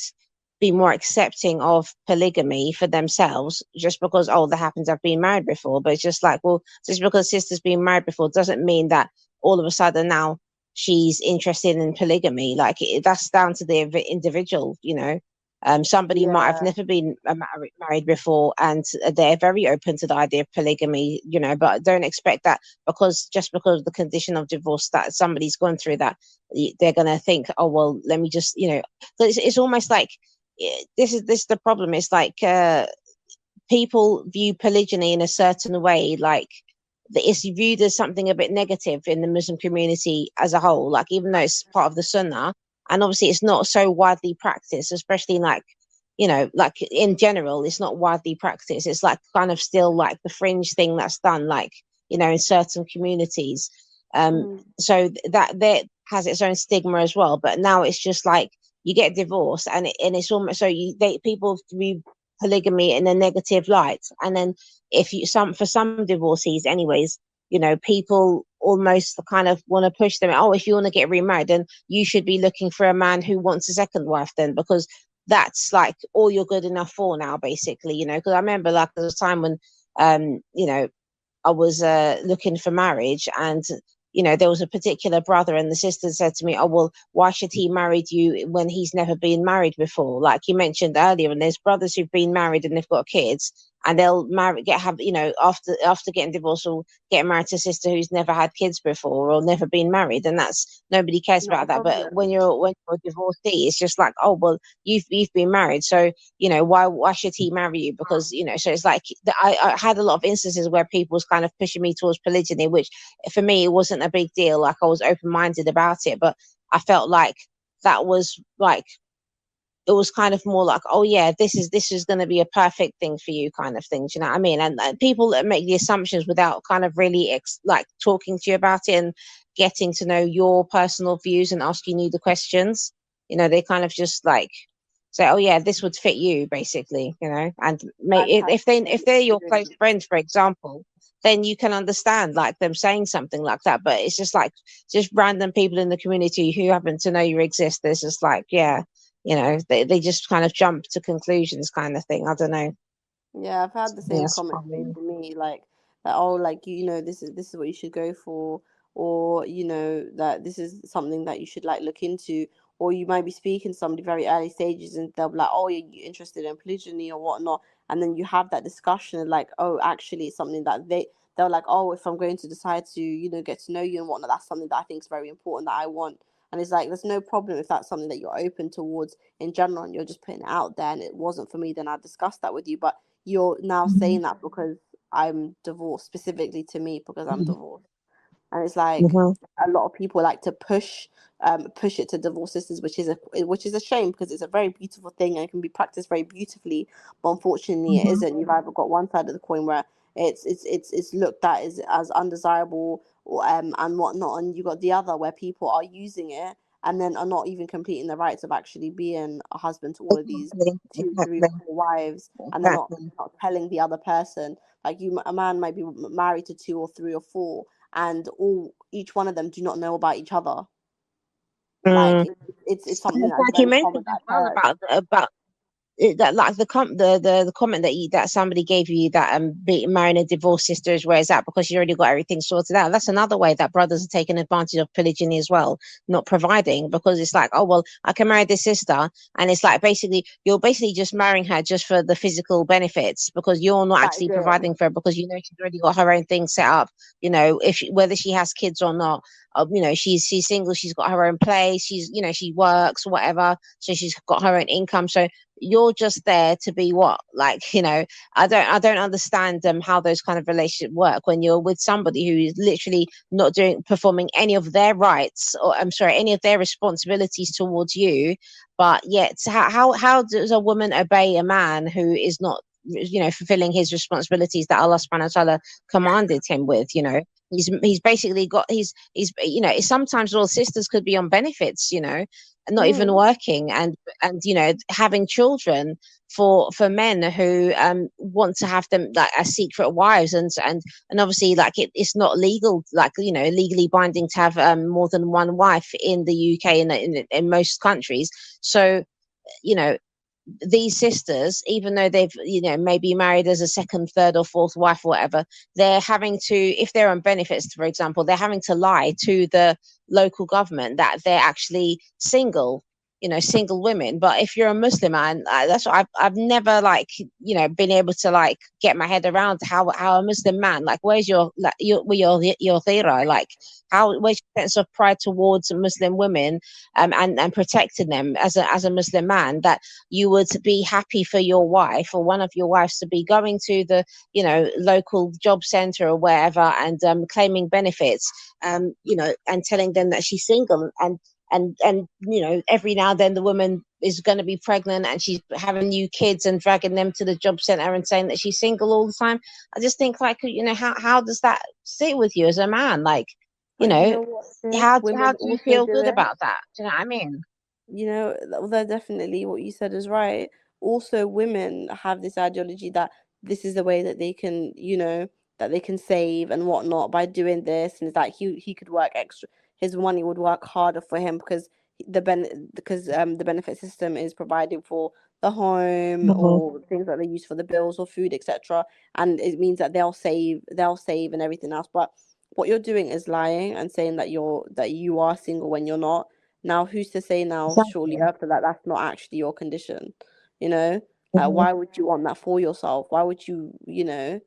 be more accepting of polygamy for themselves, just because, oh, they happen to have been married before. But it's just like, well, just because sister's been married before doesn't mean that all of a sudden now she's interested in polygamy. Like, that's down to the individual, you know. Somebody might have Yeah. never been married before, and they're very open to the idea of polygamy, you know, but don't expect that just because of the condition of divorce that somebody's gone through that, they're going to think, oh, well, let me just, you know, it's almost like, this is the problem. It's like, people view polygyny in a certain way, like it's viewed as something a bit negative in the Muslim community as a whole, like even though it's part of the Sunnah, and obviously it's not so widely practiced, especially like, you know, like in general, it's not widely practiced. It's like kind of still like the fringe thing that's done, like, you know, in certain communities. So that has its own stigma as well. But now it's just like you get divorced, and it's almost so people view polygamy in a negative light, and then if you for some divorcees anyways, you know, people almost kind of want to push them, oh, if you want to get remarried, then you should be looking for a man who wants a second wife, then, because that's like all you're good enough for now, basically, you know. Because I remember, like, there was a time when you know, I was looking for marriage, and you know, there was a particular brother, and the sister said to me, oh, well, why should he marry you when he's never been married before? Like you mentioned earlier, and there's brothers who've been married and they've got kids, and they'll you know, after getting divorced, or getting married to a sister who's never had kids before or never been married, and that's, nobody cares Not a about that. But problem. when you're a divorcee, it's just like, oh, well, you've been married, so, you know, why should he marry you? Because, you know, so it's like, I had a lot of instances where people was kind of pushing me towards polygyny, which for me, it wasn't a big deal. Like, I was open-minded about it, but I felt like that was like, it was kind of more like, oh yeah, this is going to be a perfect thing for you, kind of thing. Do you know what I mean? And people that make the assumptions without kind of really like talking to you about it and getting to know your personal views and asking you the questions, you know, they kind of just like say, oh yeah, this would fit you, basically, you know. And if they're your close friends, for example, then you can understand like them saying something like that. But it's just like, just random people in the community who happen to know you exist, there's just like, yeah, you know, they just kind of jump to conclusions, kind of thing. I don't know. Yeah, I've had the same Yes, comment made probably. to me, like that, oh, like, you know, this is what you should go for, or, you know, that this is something that you should like look into, or you might be speaking to somebody very early stages and they'll be like, oh, you interested in polygyny or whatnot, and then you have that discussion like, oh, actually it's something that they're like, oh, if I'm going to decide to, you know, get to know you and whatnot, that's something that I think is very important that I want. And it's like, there's no problem if that's something that you're open towards in general and you're just putting it out there and it wasn't for me, then I discussed that with you. But you're now saying that because I'm divorced, specifically to me because I'm divorced. And it's like Mm-hmm. a lot of people like to push it to divorce sisters, which is a shame because it's a very beautiful thing and it can be practiced very beautifully. But unfortunately, it isn't. You've either got one side of the coin where it's looked at as undesirable or and whatnot, and you got the other where people are using it and then are not even completing the rights of actually being a husband to all of these Exactly. 2, 3, or 4 wives, and they're Exactly. not telling the other person. Like, a man might be married to 2 or 3 or 4, and each one of them do not know about each other. Like, Mm. it's something It's that's like you very common mentioned that as well occurs. about that, like the comment that somebody gave you, that marrying a divorced sister is where it's at because you already got everything sorted out. That's another way that brothers are taking advantage of polygyny as well, not providing, because it's like, oh, well, I can marry this sister, and it's like, basically you're basically just marrying her just for the physical benefits, because you're not That is actually it. providing for her, because you know she's already got her own thing set up, you know, whether she has kids or not. You know, she's single, she's got her own place, she's, you know, she works, whatever, so she's got her own income. So you're just there to be what, like, you know, I don't understand how those kind of relationships work when you're with somebody who is literally not performing any of their rights, or I'm sorry, any of their responsibilities towards you. But yet, how does a woman obey a man who is not, you know, fulfilling his responsibilities that Allah subhanahu wa ta'ala commanded him with? You know, he's basically got, you know, sometimes all sisters could be on benefits, you know, and not even Mm. working, and you know, having children for men who want to have them like as secret wives, and obviously, like, it's not legal, like, you know, legally binding to have more than one wife in the UK and in most countries. So, you know, these sisters, even though they've, you know, maybe married as a second, third, or fourth wife or whatever, they're having to, if they're on benefits, for example, they're having to lie to the local government that they're actually single, you know, single women. But if you're a Muslim, and that's what I've never, like, you know, been able to, like, get my head around how a Muslim man, like, where's your, like, your thira, like, where's your sense of pride towards Muslim women, and protecting them as a Muslim man, that you would be happy for your wife or one of your wives to be going to the, you know, local job center or wherever, and claiming benefits, you know, and telling them that she's single, and you know, every now and then the woman is going to be pregnant and she's having new kids and dragging them to the job center and saying that she's single all the time. I just think, like, you know, how does that sit with you as a man? Like, you But you know, know what, sis? how Women do you also feel do good it. about that? Do you know what I mean? You know, that definitely what you said is right. Also, women have this ideology that this is the way that they can, you know, that they can save and whatnot by doing this, and it's like he could work extra, his money would work harder for him because the benefit system is providing for the home Mhm. or things that they use for the bills or food, etc. And it means that they'll save and everything else. But what you're doing is lying and saying that you are single when you're not. Now, who's to say now, shortly Exactly. after that, that's not actually your condition? You know, like, Mhm. why would you want that for yourself? Why would you, you know,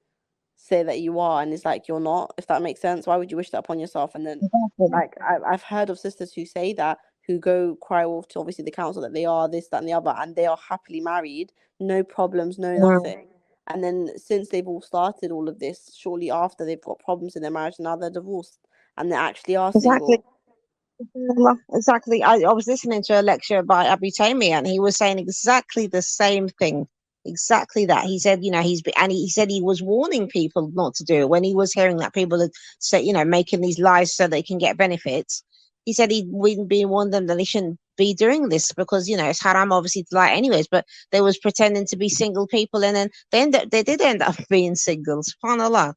say that you are and it's like you're not, if that makes sense? Why would you wish that upon yourself? And then, Exactly. like, I've heard of sisters who say that, who go cry off to obviously the council that they are this, that, and the other, and they are happily married, no problems, no Mm. nothing. And then since they've all started all of this, shortly after they've got problems in their marriage, and now they're divorced and they actually are Exactly. single. Exactly. I was listening to a lecture by Abu Taymiyyah, and he was saying exactly the same thing. Exactly that. He said, you know, and he said he was warning people not to do it when he was hearing that people had say, you know, making these lies so they can get benefits. He said we'd been warned them that they shouldn't be doing this because, you know, it's haram obviously to lie anyways. But they was pretending to be single people, and then they did end up being single. SubhanAllah,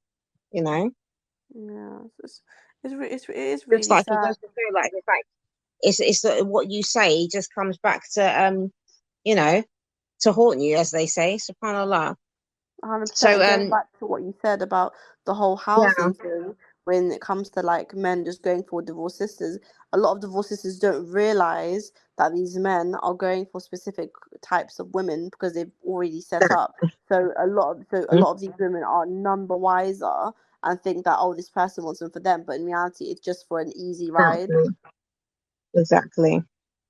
you know. Yeah, it is Just really like it sad. goes to show, like, it's what you say just comes back to you know, to haunt you, as they say. SubhanAllah. 100%. So And going back to what you said about the whole yeah, housing thing, when it comes to like men just going for divorced sisters, a lot of divorced sisters don't realize that these men are going for specific types of women because they've already set up. So a lot of these women are number wiser and think that, oh, this person wants them for them, but in reality it's just for an easy ride. exactly, exactly.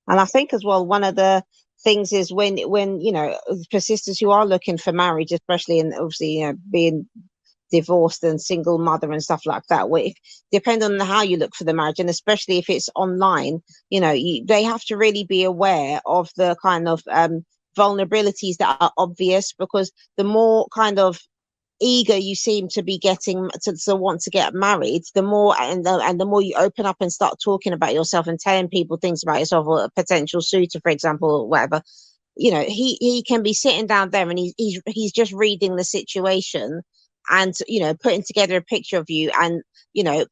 And I think as well, one of the things is when you know, for sisters who are looking for marriage, especially, and obviously, you know, being divorced and single mother and stuff like that, where if, depending on how you look for the marriage, and especially if it's online, you know, they have to really be aware of the kind of vulnerabilities that are obvious, because the more kind of eager you seem to be getting to want to get married, the more, and the more you open up and start talking about yourself and telling people things about yourself, or a potential suitor, for example, or whatever, you know, he can be sitting down there and he's just reading the situation, and, you know, putting together a picture of you, and, you know,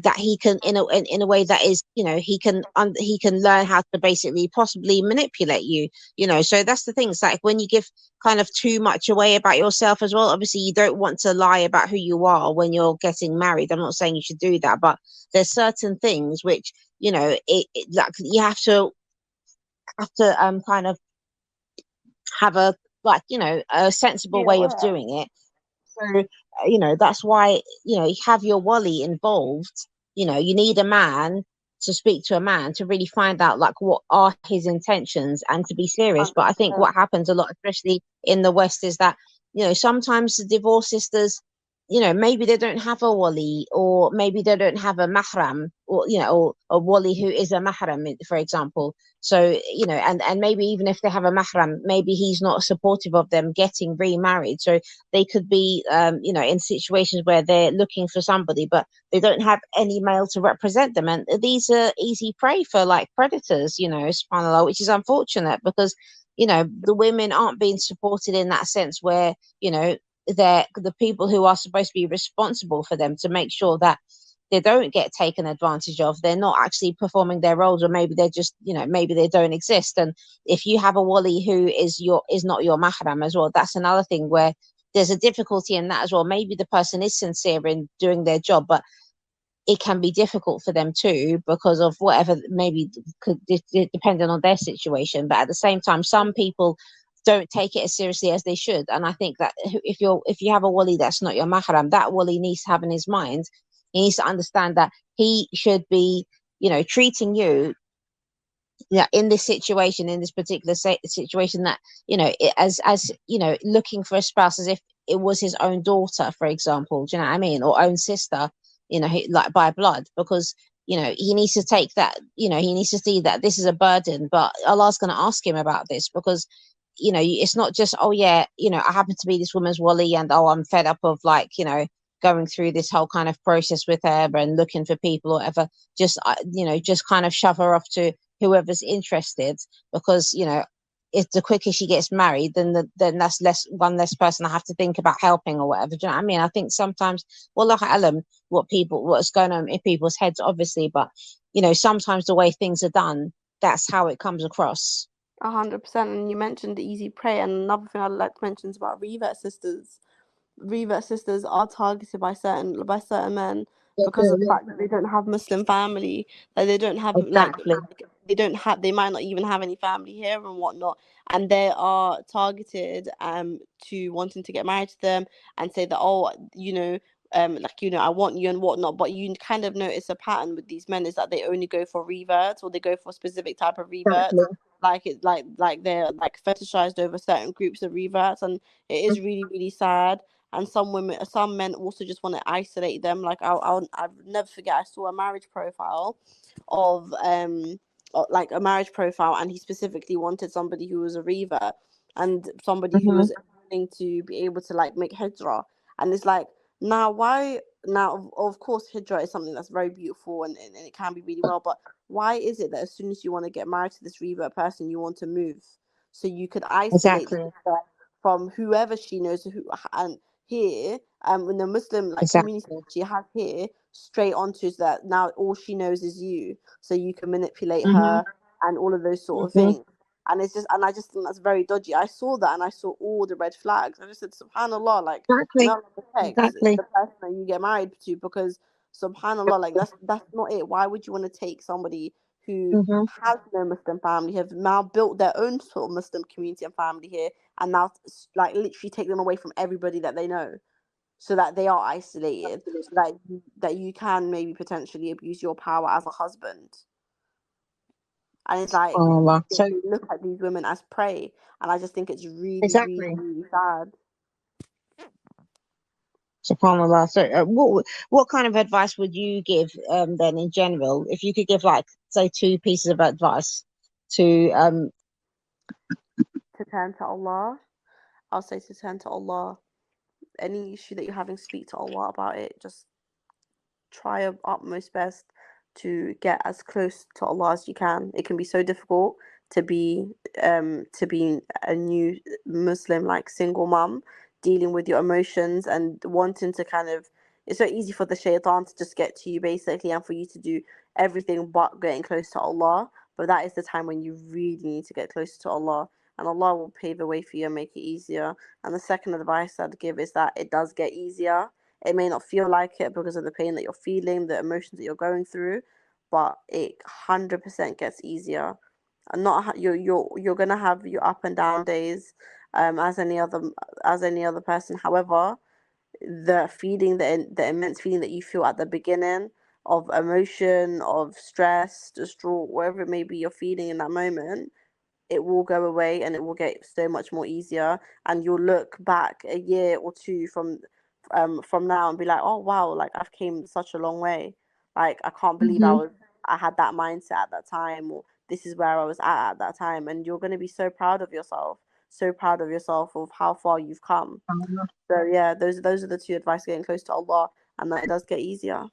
that he can, in a way that is, you know, he can learn how to basically possibly manipulate you, you know. So that's the thing. It's like when you give kind of too much away about yourself as well, obviously you don't want to lie about who you are when you're getting married. I'm not saying you should do that, but there's certain things which, you know, like you have to kind of have a, like, you know, a sensible Be way of aware. doing it. So, you know, that's why, you know, you have your wali involved. You know, you need a man to speak to a man to really find out, like, what are his intentions, and to be serious. But I think 100%. what happens a lot, especially in the West, is that, you know, sometimes the divorce sisters, you know, maybe they don't have a wali, or maybe they don't have a mahram, or, you know, or a wali who is a mahram, for example. So, you know, and maybe even if they have a mahram, maybe he's not supportive of them getting remarried. So they could be, you know, in situations where they're looking for somebody, but they don't have any male to represent them. And these are easy prey for, like, predators, you know, subhanAllah, which is unfortunate, because, you know, the women aren't being supported in that sense, where, you know, they're the people who are supposed to be responsible for them to make sure that, they don't get taken advantage of. They're not actually performing their roles, or maybe they're just, maybe they don't exist. And if you have a wali who is not your mahram as well, that's another thing where there's a difficulty in that as well. Maybe the person is sincere in doing their job, but it can be difficult for them too because of whatever, maybe depending on their situation. But at the same time, some people don't take it as seriously as they should. And I think that if you have a wali that's not your mahram, that wali needs to have in his mind, he needs to understand that he should be, treating you, in this situation, in this particular situation, that as looking for a spouse as if it was his own daughter, for example. Do you know what I mean? Or own sister, like by blood, because he needs to take that. He needs to see that this is a burden, but Allah's going to ask him about this, because it's not just, oh yeah, I happen to be this woman's wali, and oh, I'm fed up of going through this whole kind of process with her and looking for people or whatever. Just just kind of shove her off to whoever's interested, because if the quicker she gets married, then that's one less person I have to think about helping or whatever. Do you know what I mean? I think sometimes, wallahu alam, what's going on in people's heads, obviously, but sometimes the way things are done, that's how it comes across. 100%. And you mentioned the easy prey, and another thing I'd like to mention is about revert sisters. Revert sisters are targeted by certain men because of the fact that they don't have Muslim family, like they don't have Exactly. they might not even have any family here and whatnot, and they are targeted to wanting to get married to them and say that, oh, I want you and whatnot. But you kind of notice a pattern with these men is that they only go for reverts, or they go for a specific type of reverts. Exactly. Like they're like fetishized over certain groups of reverts, and it is really, really sad. And some men also just want to isolate them. Like I'll never forget, I saw a marriage profile of like a marriage profile, and he specifically wanted somebody who was a revert and somebody who was willing to be able to like make hijrah. And it's like, now of course hijrah is something that's very beautiful, and it can be really well, but why is it that as soon as you want to get married to this revert person, you want to move so you could isolate Exactly. from whoever she knows, and here in the Muslim community she has here, straight onto that now all she knows is you, so you can manipulate her and all of those sort of things. And I just think that's very dodgy. I saw that and I saw all the red flags. I just said, subhanallah, like may Allah protect the person that you get married to, because subhanallah, like that's not it. Why would you want to take somebody who has no Muslim family, have now built their own sort of Muslim community and family here, and now like literally take them away from everybody that they know, so that they are isolated, so that you can maybe potentially abuse your power as a husband. And it's like, so look at these women as prey, and I just think it's really, really, really sad. SubhanAllah. So what kind of advice would you give then in general, if you could give like say 2 pieces of advice to turn to Allah? I'll say to turn to Allah. Any issue that you're having, speak to Allah about it. Just try your utmost best to get as close to Allah as you can. It can be so difficult to be a new Muslim, like single mum, dealing with your emotions and wanting to it's so easy for the shaitan to just get to you basically, and for you to do everything but getting close to Allah. But that is the time when you really need to get closer to Allah, and Allah will pave the way for you and make it easier. And the second advice I'd give is that it does get easier. It may not feel like it because of the pain that you're feeling, the emotions that you're going through, but it 100% gets easier. And not you're gonna have your up and down days, as any other person. However, the immense feeling that you feel at the beginning of emotion, of stress, distraught, whatever it may be you're feeling in that moment, it will go away and it will get so much more easier. And you'll look back a year or two from now and be like, oh wow, like I've came such a long way. Like I can't believe I had that mindset at that time, or this is where I was at that time. And you're going to be so proud of yourself, of how far you've come. So yeah, those are the 2 advice: getting close to Allah, and that it does get easier.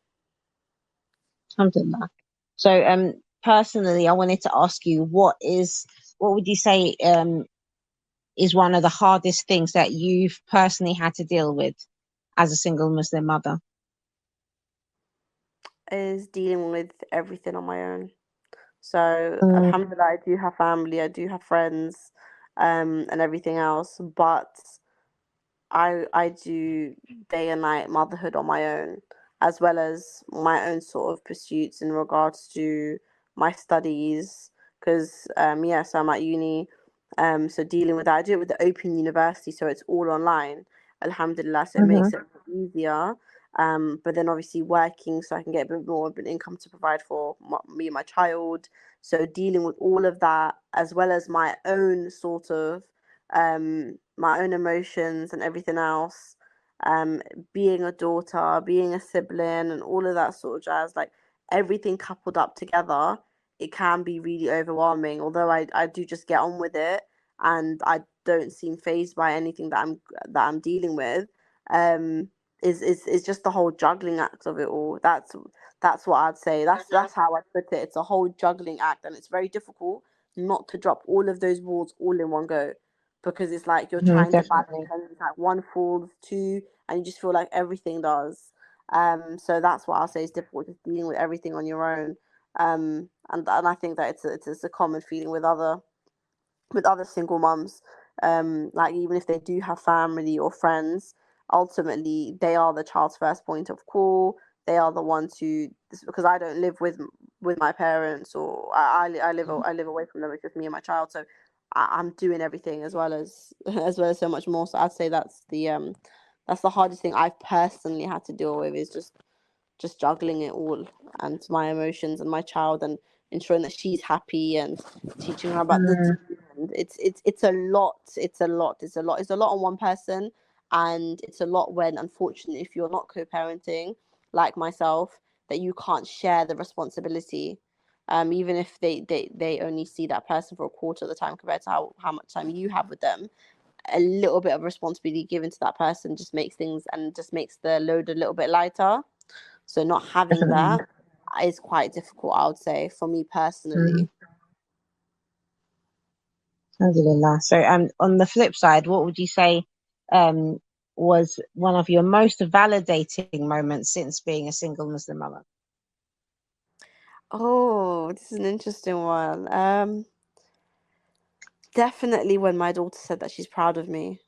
Alhamdulillah. So personally, I wanted to ask you, what would you say is one of the hardest things that you've personally had to deal with as a single Muslim mother? is dealing with everything on my own. So Mm, alhamdulillah, I do have family, I do have friends, and everything else, but I do day and night motherhood on my own, as well as my own sort of pursuits in regards to my studies. Because yes, I'm at uni, so dealing with that, I do it with the Open University, so it's all online. Alhamdulillah, so it mhm, makes it easier. But then obviously working so I can get a bit more of an income to provide for me and my child. So dealing with all of that, as well as my own sort of my own emotions and everything else, um, being a daughter, being a sibling, and all of that sort of jazz, like everything coupled up together, it can be really overwhelming. Although I do just get on with it, and I don't seem phased by anything that I'm dealing with. Um, is just the whole juggling act of it all. That's what I'd say. That's how I put it. It's a whole juggling act, and it's very difficult not to drop all of those balls all in one go, because it's like you're mhm, trying to balance, definitely. and it's like one falls, two, and you just feel like everything does. So that's what I'll say is difficult, just dealing with everything on your own. And I think that it's a common feeling with other single mums. Like even if they do have family or friends, ultimately they are the child's first point of call. They are the ones who, because I don't live with my parents, or I live away from them. It's just me and my child, so I'm doing everything as well as as well as so much more. So I'd say that's the hardest thing I've personally had to deal with, is just juggling it all, and my emotions and my child, and ensuring that she's happy, and teaching her about the Mm, deen. And it's a lot. It's a lot on one person, and it's a lot when, unfortunately, if you're not co-parenting like myself, that you can't share the responsibility. Even if they only see that person for a quarter of the time compared to how much time you have with them, a little bit of responsibility given to that person just makes things, and just makes the load a little bit lighter. So not having definitely. that is quite difficult, I would say, for me Mm, personally. alhamdulillah. So, on the flip side, what would you say, um, was one of your most validating moments since being a single Muslim mother? Oh, this is an interesting one. Definitely when my daughter said that she's proud of me.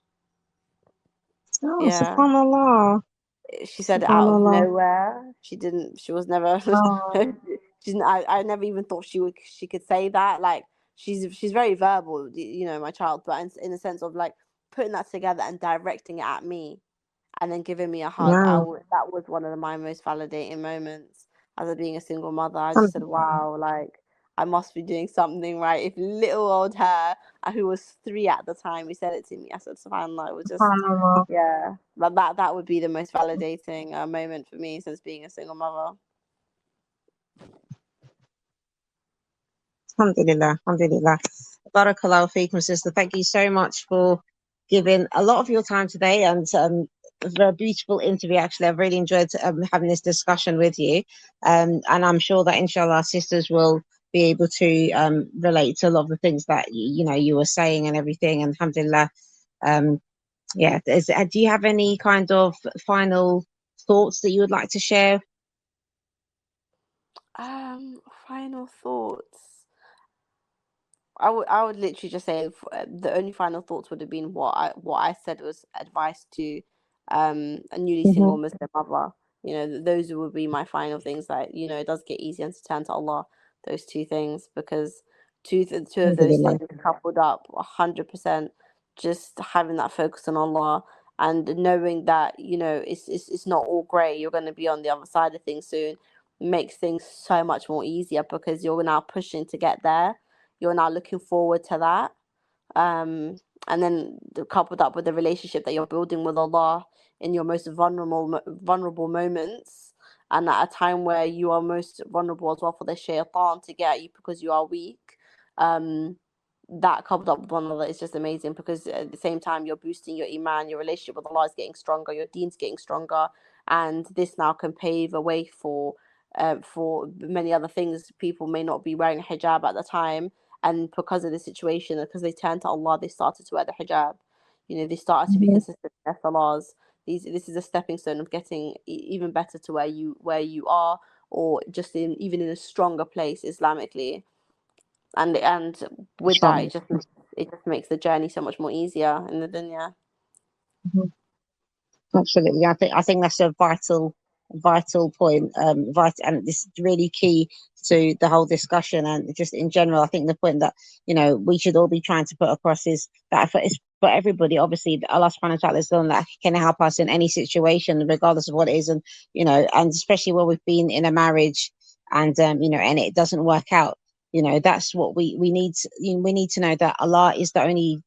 Oh, Yeah. subhanallah, She said it out of subhanallah. nowhere. She was never Oh, I never even thought she could say that. Like she's very verbal, my child, but in a sense of like putting that together and directing it at me, and then giving me a hug. yeah. That was one of my most validating moments as being a single mother. I just said, Alhamdulillah. wow, like I must be doing something right. If little old her, who was 3 at the time, who said it to me, I said, subhanallah, it was just, Subhanallah. yeah, but that would be the most validating moment for me since being a single mother. Alhamdulillah. Alhamdulillah. Barakallahu feekum, sister. Thank you so much for giving a lot of your time today, and it was a very beautiful interview. Actually, I've really enjoyed having this discussion with you, and I'm sure that inshallah sisters will be able to relate to a lot of the things that you were saying and everything. And alhamdulillah, um, yeah. Do you have any kind of final thoughts that you would like to share? Final thoughts. I would literally just say, the only final thoughts would have been what I said was advice to a newly Hmm. single Muslim mother. Those would be my final things. That it does get easier to turn to Allah. Those two things, because two of those Alhamdulillah. things coupled up 100%, just having that focus on Allah, and knowing that it's not all grey. You're going to be on the other side of things soon. Makes things so much more easier, because you're now pushing to get there. You're now looking forward to that. And then coupled up with the relationship that you're building with Allah in your most vulnerable moments, and at a time where you are most vulnerable as well for the shaitan to get at you because you are weak. um that coupled up with one another is just amazing, because at the same time you're boosting your iman, your relationship with Allah is getting stronger, your deen's getting stronger, and this now can pave a way for many other things. People may not be wearing a hijab at the time, and because of the situation, because they turned to Allah, they started to wear the hijab. They started to be Hmm. consistent with their salahs. This is a stepping stone of getting even better to where you are, or just even in a stronger place Islamically. And with that, it just makes the journey so much more easier in the dunya. Mhm. Absolutely. I think that's a vital point. And this is really key to the whole discussion, and just in general. I think the point that we should all be trying to put across is that it's for everybody. Obviously, Allah subhanahu wa ta'ala is the one that can help us in any situation, regardless of what it is, and and especially when we've been in a marriage and and it doesn't work out. That's what we need. We need to know that Allah is the only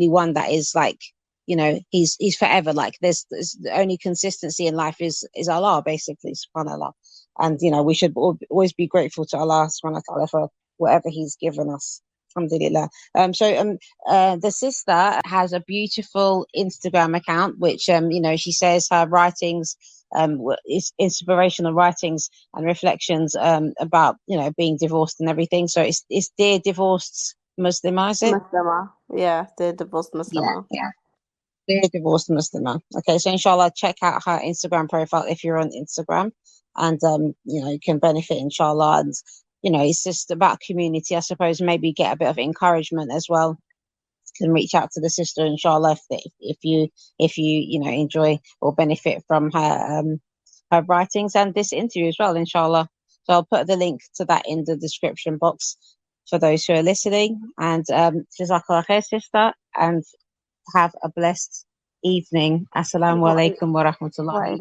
one that is like, he's forever. Like there's the only consistency in life is Allah, basically, subhanallah. And we should always be grateful to Allah subhanahu wa ta'ala for whatever he's given us, alhamdulillah. The sister has a beautiful Instagram account, which she says her writings is inspirational writings and reflections about being divorced and everything. So it's Dear Divorced Muslimah, is it? Muslimah, yeah, the divorced Muslimah. Yeah. Dear Divorced Muslimah. Okay, so inshallah, check out her Instagram profile if you're on Instagram, and you can benefit, inshallah. And it's just about community, I suppose. Maybe get a bit of encouragement as well. Can reach out to the sister, inshallah, if you enjoy or benefit from her writings and this interview as well, inshallah. So I'll put the link to that in the description box for those who are listening. And Jazakallah khair, sister, and have a blessed evening. Assalamu alaikum wa rahmatullahi.